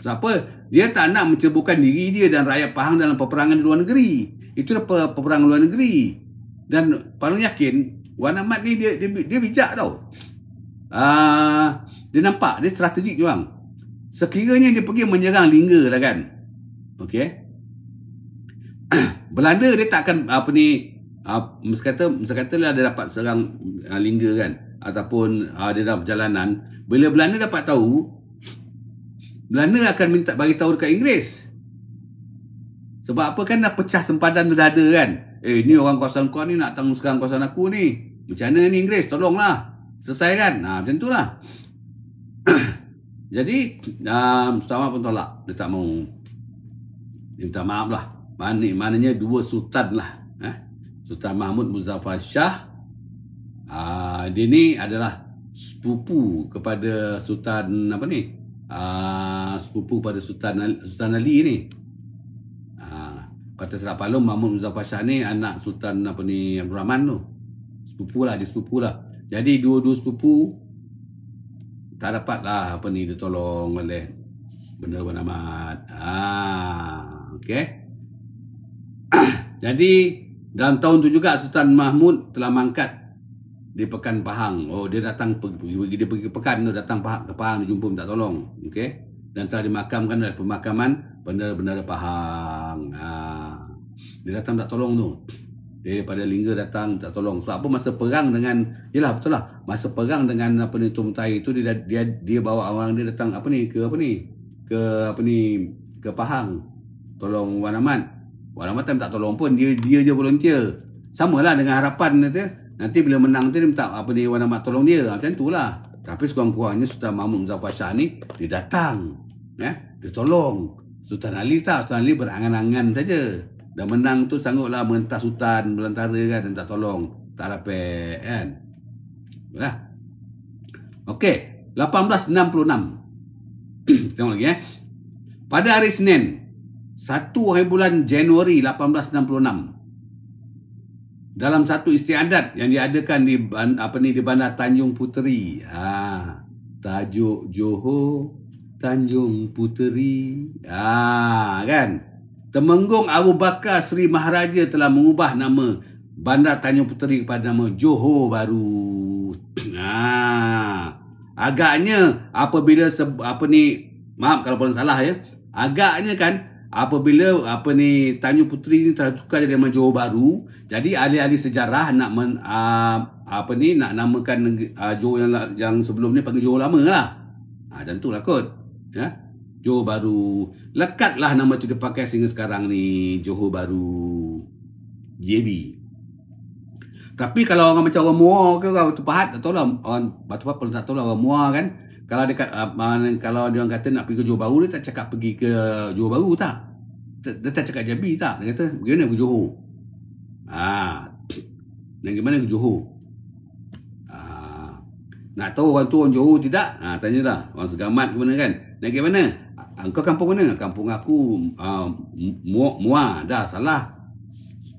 A: Siapa? Dia tak nak menceburkan diri dia dan rakyat Pahang dalam peperangan di luar negeri. Itu peperangan luar negeri. Dan paling yakin Wan Amat ni dia bijak tau. Dia nampak, dia strategik je bang. Sekiranya dia pergi menyerang Lingga lah kan. Okey. Belanda dia tak akan mesti katalah dia dapat serang Lingga kan, ataupun dia dalam perjalanan. Bila Belanda dapat tahu, Belanda akan minta bagi tahu dekat Inggeris. Sebab apa kan dah pecah sempadan tu dah ada kan. Ni orang kawasan kau ni nak tanggung serang kawasan aku ni. Macam mana ni Inggeris? Tolonglah. Selesaikan. Macam tu lah. Jadi Sultan pun tolak. Dia tak mau. Dia minta maaf lah. Maknanya 2 sultan lah. Sultan Mahmud Muzaffar Shah. Dia ni adalah sepupu kepada Sultan sepupu pada Sultan Ali ni. Kata Serak Palung, Mahmud Muzaffar Shah ni anak Sultan Abdul Rahman tu. Sepupu lah, dia sepupu lah. Jadi dua-dua sepupu tak dapat lah ditolong oleh bendara Wan Amat. Okey. Jadi dalam tahun tu juga Sultan Mahmud telah mangkat di Pekan Pahang. Dia datang dia pergi ke Pekan tu, datang ke Pahang, dia jumpa minta tolong. Okey. Dan telah dimakamkan oleh pemakaman bendara-bendara Pahang. Dia datang minta tolong tu. Dia daripada Lingga datang minta tolong. Sebab apa masa perang dengan, yelah betul lah, masa perang dengan Tun Mutai itu dia bawa orang dia datang ke Pahang tolong Wan Amat. Wan Amat tak minta tolong pun, dia je volunteer. Samalah dengan harapan dia. Nanti bila menang tu dia minta Wan Amat tolong dia. Macam tu lah. Tapi sekurang-kurangnya Sultan Mahmud Muzaffar Shah ni dia datang. Dia tolong. Sultan Ali tak. Sultan Ali berangan-angan saja. Dan menang tu sangguplah mentas Sultan belantara kan, dan tak tolong. Tak dapat kan. Baiklah. Okey. 1866. Tengok lagi Pada hari Senin 1 hari bulan Januari 1866, dalam satu istiadat yang diadakan di Bandar Tanjung Puteri. Tajuk Johor Tanjung Puteri. Kan? Temenggung Abu Bakar Seri Maharaja telah mengubah nama Bandar Tanjung Puteri kepada nama Johor baru. Agaknya apabila maaf kalau pun salah ya. Agaknya kan apabila Tanjung Puteri ni telah tukar jadi nama Johor baru, jadi ahli-ahli sejarah nak nak namakan Johor yang sebelum ni panggil Johor lama lah. Macam tu lah kot. Johor baru. Lekatlah nama tu dipakai sehingga sekarang ni, Johor baru, JB. Tapi kalau orang macam orang Muar ke orang Batu Pahat, tak tahu lah. Orang Batu Pahat pun tak tahu lah. Orang Muar kan, kalau dia orang kata nak pergi ke Johor baru, dia tak cakap pergi ke Johor baru tak. Dia tak cakap JB tak. Dia kata bagaimana ke Johor. Dan gimana ke Johor. Nak tahu orang tu orang Johor tidak? Tanya dah. Orang Segamat ke mana kan. Nak pergi mana? Engkau kampung mana? Kampung aku Muar. Dah salah.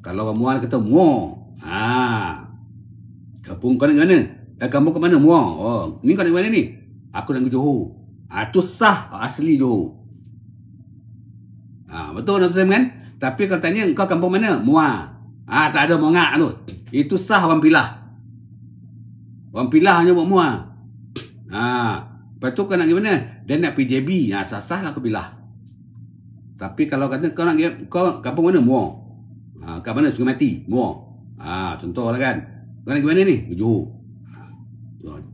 A: Kalau orang Muar kata Muar. Kampung kau nak ke mana? Kampung ke mana? Muar. Ni kau nak ke mana ni? Aku nak ke Johor. Tu sah asli Johor. Betul Dr. Sam kan? Tapi kalau tanya kau kampung mana? Muar. Tak ada mongak tu. Itu sah orang Pilah. Orang Pilah hanya buat Muar. Lepas tu kau nak pergi mana? Dia nak pergi JB. Sah-sah lah kau Pilah. Tapi kalau kata kau nak kau kampung mana? Muar. Kat mana? Sungai Mati? Muar. Contoh lah kan. Kau nak pergi mana ni? Ke Johor.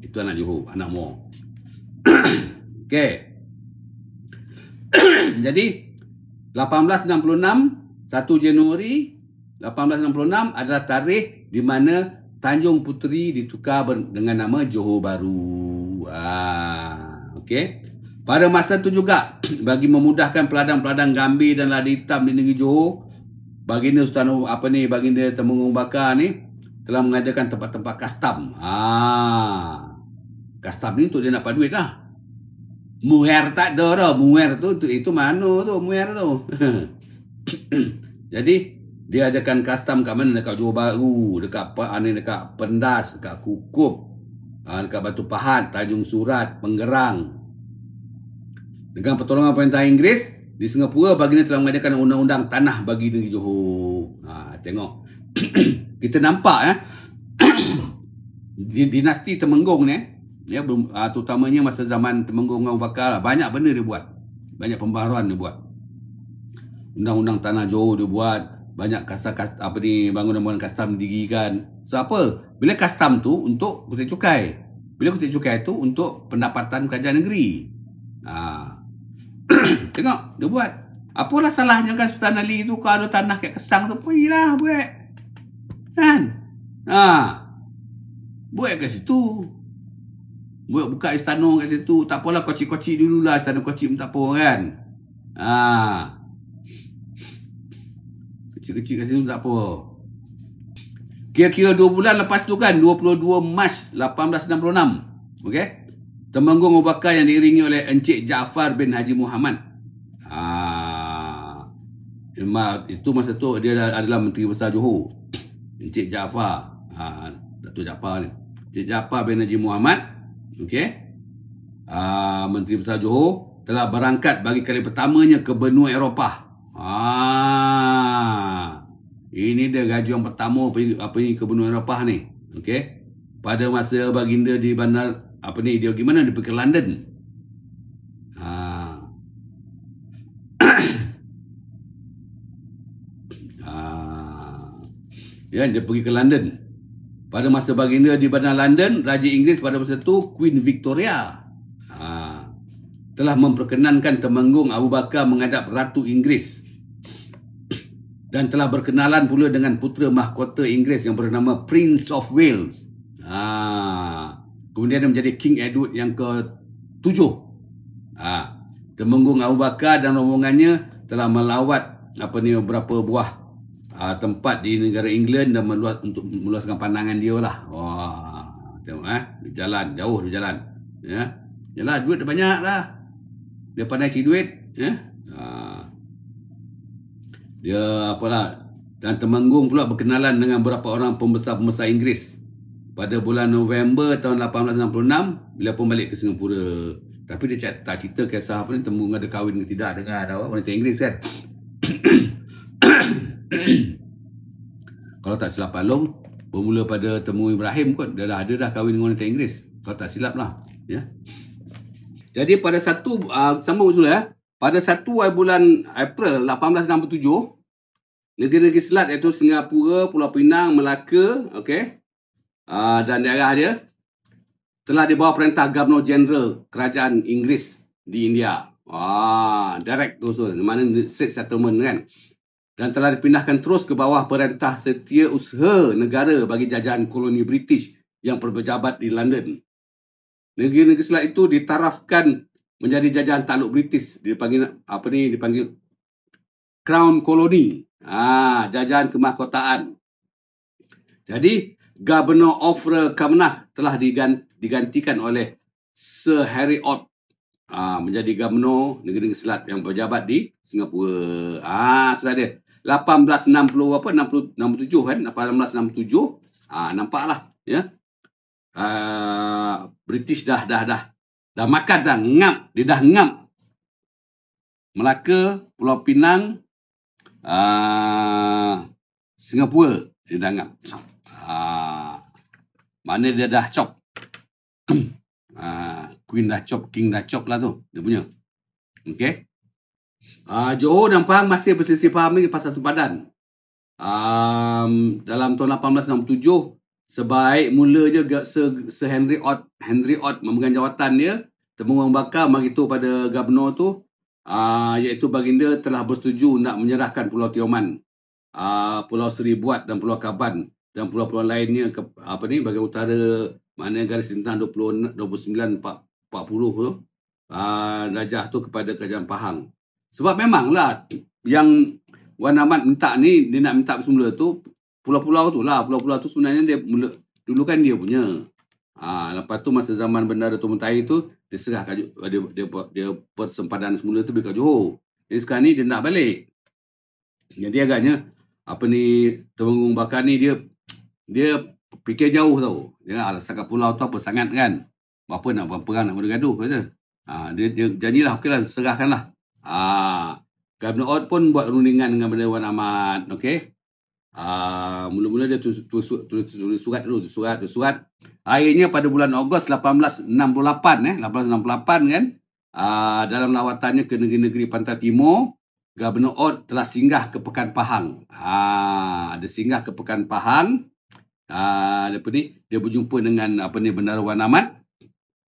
A: Itu anak Johor. Anak Muar. Okey. Jadi 1866 1 Januari 1866 adalah tarikh di mana Tanjung Puteri ditukar dengan nama Johor Bahru. Okey. Pada masa itu juga, bagi memudahkan peladang-peladang Gambir dan lada hitam di negeri Johor, Baginda Baginda Temenggung Bakar ni telah mengadakan tempat-tempat kastam. Kastam ni untuk dia nak paduit lah. Muher tak ada dah. Muher tu itu mana tu? Muher tu. Jadi dia adakan kastam kat mana? Dekat Johor Bahru, dekat Pendas, dekat Kukup, dekat Batu Pahat, Tanjung Surat, Penggerang. Dengan pertolongan pemerintah Inggeris di Singapura, Baginda telah mengadakan undang-undang tanah bagi negeri Johor. Tengok. Kita nampak dinasti Temenggung ni, ya, terutamanya masa zaman Temenggung Abu Bakar, banyak benda dia buat. Banyak pembaharuan dia buat. Undang-undang tanah Johor dia buat, banyak bangunan-bangunan kastam didirikan. So apa? Bila kastam tu untuk kutip cukai. Bila kutip cukai tu untuk pendapatan kerajaan negeri. Tengok, dia buat. Apalah salahnya kan Sultan Ali tu kalau ada tanah kat Kesang tu, pergilah buat. Kan? Buat kat situ. Buka istana kat situ. Tak apalah kocik-kocik dululah. Istana kocik pun tak apa kan. Kecil-kecil kat situ tak apa. Kira-kira 2 bulan lepas tu kan, 22 Mac 1866. Okey? Temenggung Abu Bakar yang diiringi oleh Encik Jaafar bin Haji Muhammad. Itu masa tu dia adalah Menteri Besar Johor. Encik Jaafar. Datuk Jaafar ni. Encik Jaafar bin Haji Muhammad. Okey. Menteri Besar Johor telah berangkat bagi kali pertamanya ke benua Eropah. Ini dia gaji yang pertama pergi ke benua Eropah ni. Okey. Pada masa Baginda di bandar dia gimana? Dia pergi ke London. Ya, dia pergi ke London. Pada masa Baginda di bandar London, Raja Inggeris pada masa itu, Queen Victoria, telah memperkenankan Temenggung Abu Bakar menghadap Ratu Inggeris. Dan telah berkenalan pula dengan putera mahkota Inggeris yang bernama Prince of Wales. Kemudian dia menjadi King Edward yang ke-7. Temenggung Abu Bakar dan rombongannya telah melawat beberapa buah tempat di negara England dan untuk meluaskan pandangan dia lah. Tengok jalan jauh dia jalan. Ya. Yalah, duit dah banyak lah. Dia pandai cari duit, ya. Dia dan Temenggung pula berkenalan dengan beberapa orang pembesar-pembesar Inggeris pada bulan November tahun 1866 bila pun balik ke Singapura. Tapi dia tak cerita kisah Temenggung ada kahwin ke tidak dengan wanita Inggeris kan. Kalau tak silap Along bermula pada Temu Ibrahim kot, dia dah ada kahwin dengan wanita Inggeris. Kalau tak silap lah, ya. Jadi pada sambung usul ya. Pada 1 bulan April 1867, negeri-negeri selat iaitu Singapura, Pulau Pinang, Melaka, okey, dan daerah dia telah di bawah perintah Governor General Kerajaan Inggeris di India. Direct tu mana state settlement kan. Dan telah dipindahkan terus ke bawah perintah Setiausaha Negara bagi jajahan koloni British yang berpejabat di London. Negeri-negeri selat itu ditarafkan menjadi jajahan takluk British. Dipanggil dipanggil Crown Colony. Jajahan kemahkotaan. Jadi Governor of Kamnah telah digantikan oleh Sir Harry Ott menjadi Governor negeri selat yang berjabat di Singapura. Itulah dia. 67 kan? 1867. Nampaklah ya. British dah makan dah ngap. Dia dah ngap Melaka, Pulau Pinang, Singapura. Dia dah ngap. Mana dia dah chop. Queen dah chop, King dah chop lah tu. Dia punya. Okay. Johor dan Pahang masih berselisih faham lagi pasal sempadan. Dalam tahun 1867, sebaik mula je Sir Henry Ott memegang jawatan dia, Temenggung Bakar beritahu pada Governor tu, iaitu Baginda telah bersetuju nak menyerahkan Pulau Tioman Pulau Seribuat dan Pulau Kaban dan pulau-pulau lainnya bahagian utara, mana garis lintang 29 40 tu, darjah tu kepada Kerajaan Pahang. Sebab memanglah yang Wan Ahmad minta ni, dia nak minta semula tu pulau-pulau tu lah. Pulau-pulau tu sebenarnya dia dulu kan dia punya. Lepas tu masa zaman Bendara Tun Muntahi tu, dia serahkan, dia persempadan semula tu dekat Johor. Jadi sekarang ni dia nak balik. Jadi agaknya Temenggung Bakar ni dia fikir jauh tau. Dia setakat pulau tu apa sangat kan. Apa nak berperang, nak bergaduh kata. Dia janjilah, okeylah, serahkanlah. Governor Ot pun buat rundingan dengan Bendara Wan Ahmad, okey. Mula-mula dia tulis surat dulu, surat. Akhirnya pada bulan Ogos 1868 kan, dalam lawatannya ke negeri-negeri Pantai Timur, Governor Ot telah singgah ke Pekan Pahang. Dia singgah ke Pekan Pahang. Dia berjumpa dengan Bendara Wan Ahmad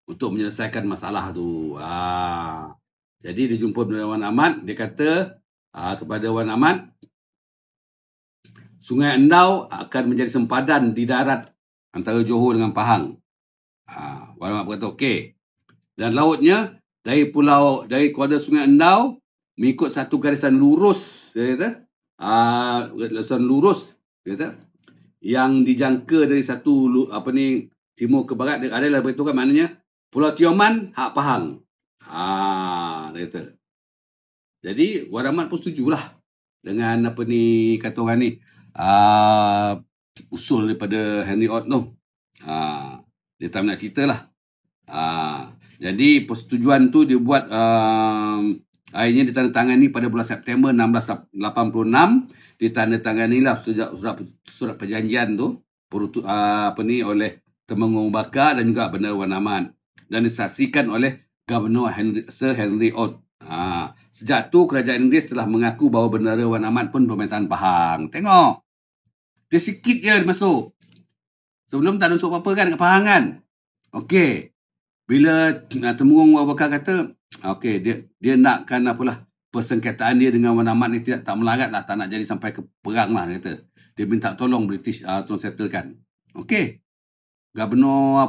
A: untuk menyelesaikan masalah tu. Jadi dia jumpa Bendara Wan Ahmad, dia kata kepada Wan Ahmad, Sungai Endau akan menjadi sempadan di darat antara Johor dengan Pahang. Wan Ahmad berkata okey. Dan lautnya dari kuala Sungai Endau mengikut satu garisan lurus, dia kata. Garisan lurus, dia kata, yang dijangka dari timur ke barat, dia adalah beritahu kan, maknanya Pulau Tioman hak Pahang. Dia kata. Jadi Wan Ahmad pun setujulah dengan kata orang ni, usul daripada Henry Ot tu. Dia tak nak cerita lah. Jadi persetujuan tu dia buat, akhirnya ditandatangani pada bulan September 1686. Ditandatanganilah surat perjanjian tu oleh Temenggung Bakar dan juga Bendara Wan Ahmad, dan disaksikan oleh Governor Sir Henry Ot. Sejak tu kerajaan Inggeris telah mengaku bahawa Bendara Wan Ahmad pun pemerintahan Pahang. Tengok, dia sikit je dia masuk. Sebelum tak ada masuk apa-apa kan kat Pahang kan. Okey, bila Temenggung Bakar kata, okey, dia nakkan persengketaan dia dengan Wan Ahmad ni tak melarat lah, tak nak jadi sampai ke perang lah, dia kata. Dia minta tolong British tolong settlekan. Okey, Gubernur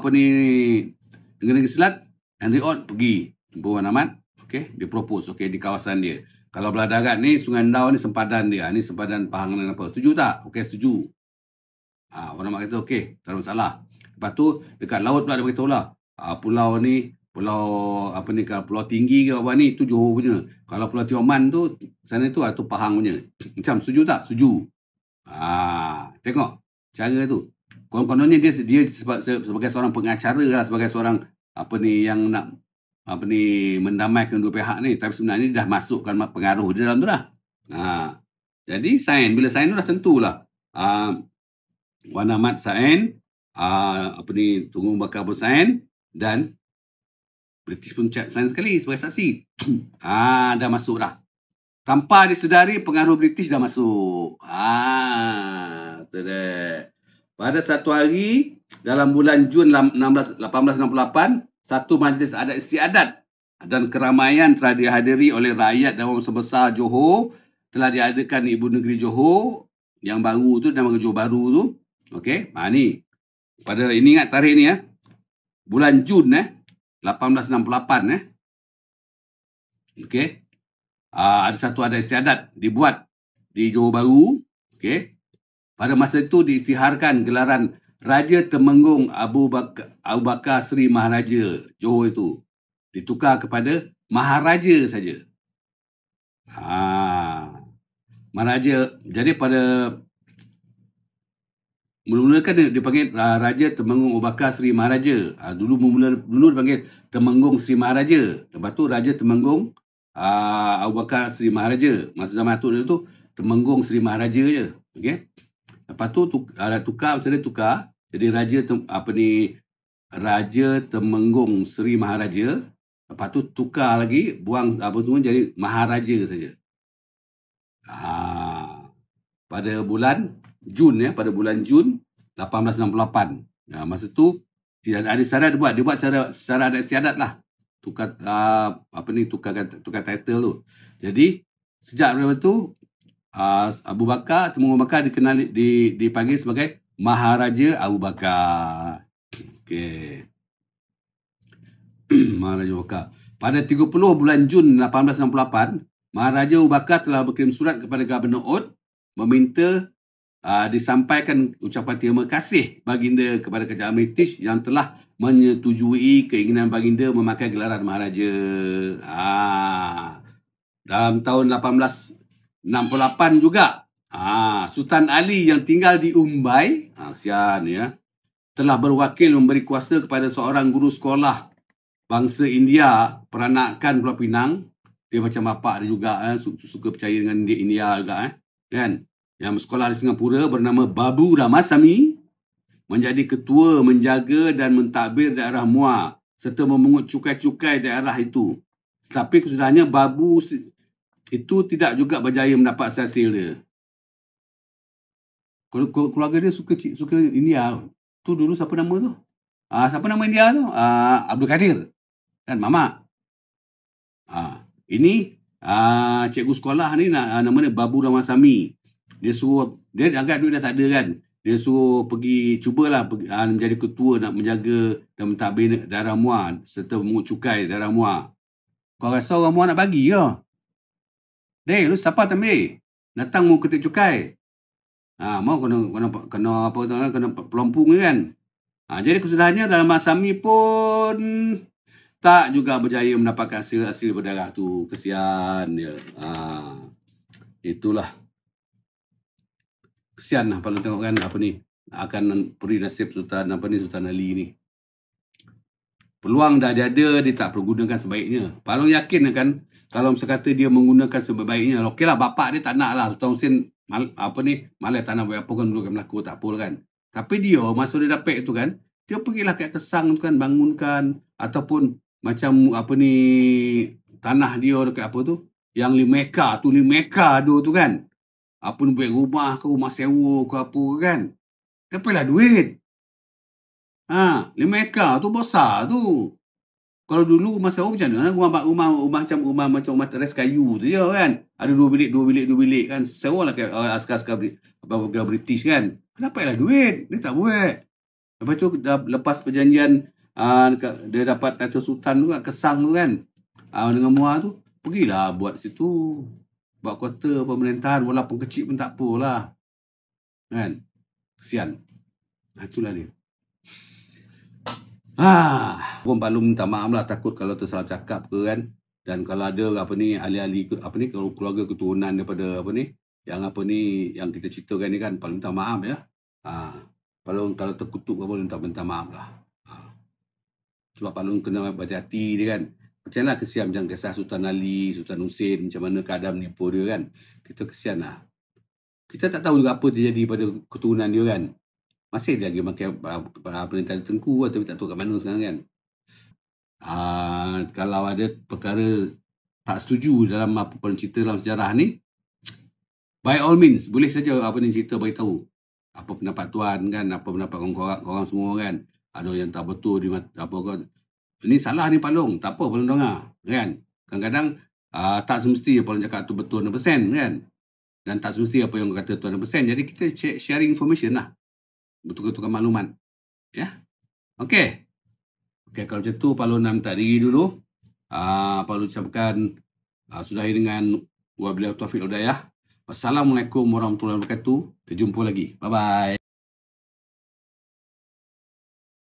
A: Negeri Selat Henry Ot pergi jumpa Wan Ahmad. Okey, dia propose, okey, di kawasan dia, kalau belah darat ni Sungai Endau ni sempadan dia, ni sempadan Pahang dan apa. Setuju tak? Okey, setuju. Wan Ahmad kata okey, tak ada masalah. Lepas tu dekat laut pula dia beritahu lah, pulau ni, pulau kalau pulau tinggi ke apa ni, tu Johor punya. Kalau Pulau Tioman tu sana tu Pahang punya. Macam setuju tak? Setuju. Tengok cara tu. Kononnya dia sebagai seorang pengacara lah, sebagai seorang yang nak mendamaikan dua pihak ni, tapi sebenarnya dah masukkan pengaruh di dalam tu dah. Jadi sign, bila sign tu dah tentulah. Wan Ahmad sign, Temenggung Bakar pun sign, dan British pun sign sekali sebagai saksi. Dah masuk dah. Tanpa disedari pengaruh British dah masuk. Pada satu hari dalam bulan Jun 1868, satu majlis adat istiadat dan keramaian telah dihadiri oleh rakyat dan orang sebesar Johor. Telah diadakan Ibu Negeri Johor yang baru tu, nama Johor Baru tu. Okey, ni pada ini ingat tarikh ni bulan Jun 1868 Okey. Ada satu adat istiadat dibuat di Johor Baru. Okey. Pada masa itu diisytiharkan gelaran Raja Temenggung Abu Bakar Seri Maharaja Johor itu ditukar kepada Maharaja saja. Maharaja. Jadi pada mula-mula kan dia panggil Raja Temenggung Abu Bakar Seri Maharaja. Dulu dipanggil Temenggung Seri Maharaja. Lepas tu Raja Temenggung Abu Bakar Seri Maharaja. Masa zaman Atuk tu Temenggung Seri Maharaja je. Okey. Lepas tu tukar, macam dia tukar. Jadi Raja Temenggung Seri Maharaja. Lepas tu tukar lagi, buang semua jadi Maharaja saja. Pada bulan Jun pada bulan Jun 1868. Masa tu ada istiadat dia buat secara adat istiadat lah. Tukar tukar title tu. Jadi sejak daripada tu Abu Bakar, Tengku Abu Bakar dipanggil sebagai Maharaja Abu Bakar. Okey. Maharaja Abu Bakar. Pada 30 bulan Jun 1868, Maharaja Abu Bakar telah berkirim surat kepada Gubernur Ot meminta disampaikan ucapan terima kasih baginda kepada kerajaan British yang telah menyetujui keinginan baginda memakai gelaran Maharaja. Dalam tahun 1868 juga, Sultan Ali yang tinggal di Umbai, kesian ya, telah berwakil memberi kuasa kepada seorang guru sekolah bangsa India peranakan Pulau Pinang. Dia macam bapak dia juga, suka percaya dengan dia India juga, kan? Yang bersekolah di Singapura, bernama Babu Ramasamy, menjadi ketua menjaga dan mentadbir daerah Muar serta memungut cukai-cukai daerah itu. Tetapi kesudahannya Babu itu tidak juga berjaya mendapat hasil dia. Keluarga dia suka India. Tu dulu siapa nama tu? Siapa nama India tu? Abdul Kadir. Kan Mamak. Ini cikgu sekolah ni namanya Babu Ramasamy. Dia suruh, dia agak duit dah tak ada kan. Dia suruh pergi, cubalah menjadi ketua nak menjaga dan mentadbir daerah Muar serta memungut cukai daerah Muar. Kau rasa orang Muar nak bagi ke? Lu siapa ambil? Datang mau ketik cukai. Mau kena apa tu, kena pelompong kan. Jadi kesudahannya dalam Ramasamy pun tak juga berjaya mendapatkan hasil berdarah tu. Kesian dia. Itulah. Kesian lah kalau tengok kan apa ni, akan peri nasib Sultan Ali ni. Peluang dah ada, dia tak pergunakan sebaiknya. Palung yakin kan, kalau misalnya kata dia menggunakan sebaik-baiknya, okeylah bapak dia tak nak lah Sultan Hussein malah tak nak buat apa kan, dulu kan berlaku tak apa kan. Tapi dia masa dia dapat itu kan, dia pergilah kat Kesang tu kan, bangunkan ataupun macam tanah dia dekat apa tu, yang 5 ekar tu kan. Apa ni, buat rumah ke, rumah sewa ke apa kan. Dapatlah duit. 5 ekar tu besar tu. Kalau dulu rumah sewa macam mana? Rumah macam teres kayu tu je kan. Ada 2 bilik kan. Sewa lah kat askar-askar British kan. Dapatlah duit. Dia tak buat. Lepas tu lepas perjanjian dia dapat Dato' Sultan tu kat Kesang tu kan. Dengan Muar tu. Pergilah buat situ. Buat kota pemerintahan walaupun kecil pun tak apalah. Kan? Kesian. Itulah dia. Pun perlu minta maaf lah, takut kalau tersalah cakap ke kan. Dan kalau ada ahli-ahli kalau keluarga keturunan daripada yang kita ceritakan ni kan, perlu minta maaf ya. Kalau terkutuk apa, minta maaf lah. Sebab perlu kena berhati-hati dia kan. Macam lah kesian macam kisah Sultan Ali, Sultan Hussein, macam mana keadaan menipu dia kan. Kita kesian lah. Kita tak tahu juga apa terjadi pada keturunan dia kan. Masih lagi pakai perintahan Tengku atau tak tahu kat mana sekarang kan. Kalau ada perkara tak setuju dalam apa pun cerita dalam sejarah ni, by all means boleh saja cerita bagi tahu apa pendapat tuan kan, apa pendapat korang semua kan. Ada yang tak betul di apa kan. Ini salah ni Palung, tak apa Palung dengar kan. Kadang-kadang tak semesti Palung cakap tu betul 100% kan. Dan tak semesti apa yang kata tu 100%. Jadi kita sharing information lah. Bertukar-tukar maklumat. Ya. Okey. Kalau macam tu Palung nak minta diri dulu. Palung ucapkan sudahi dengan wabillahi taufiq wal hidayah. Wassalamualaikum warahmatullahi wabarakatuh. Kita jumpa lagi. Bye-bye.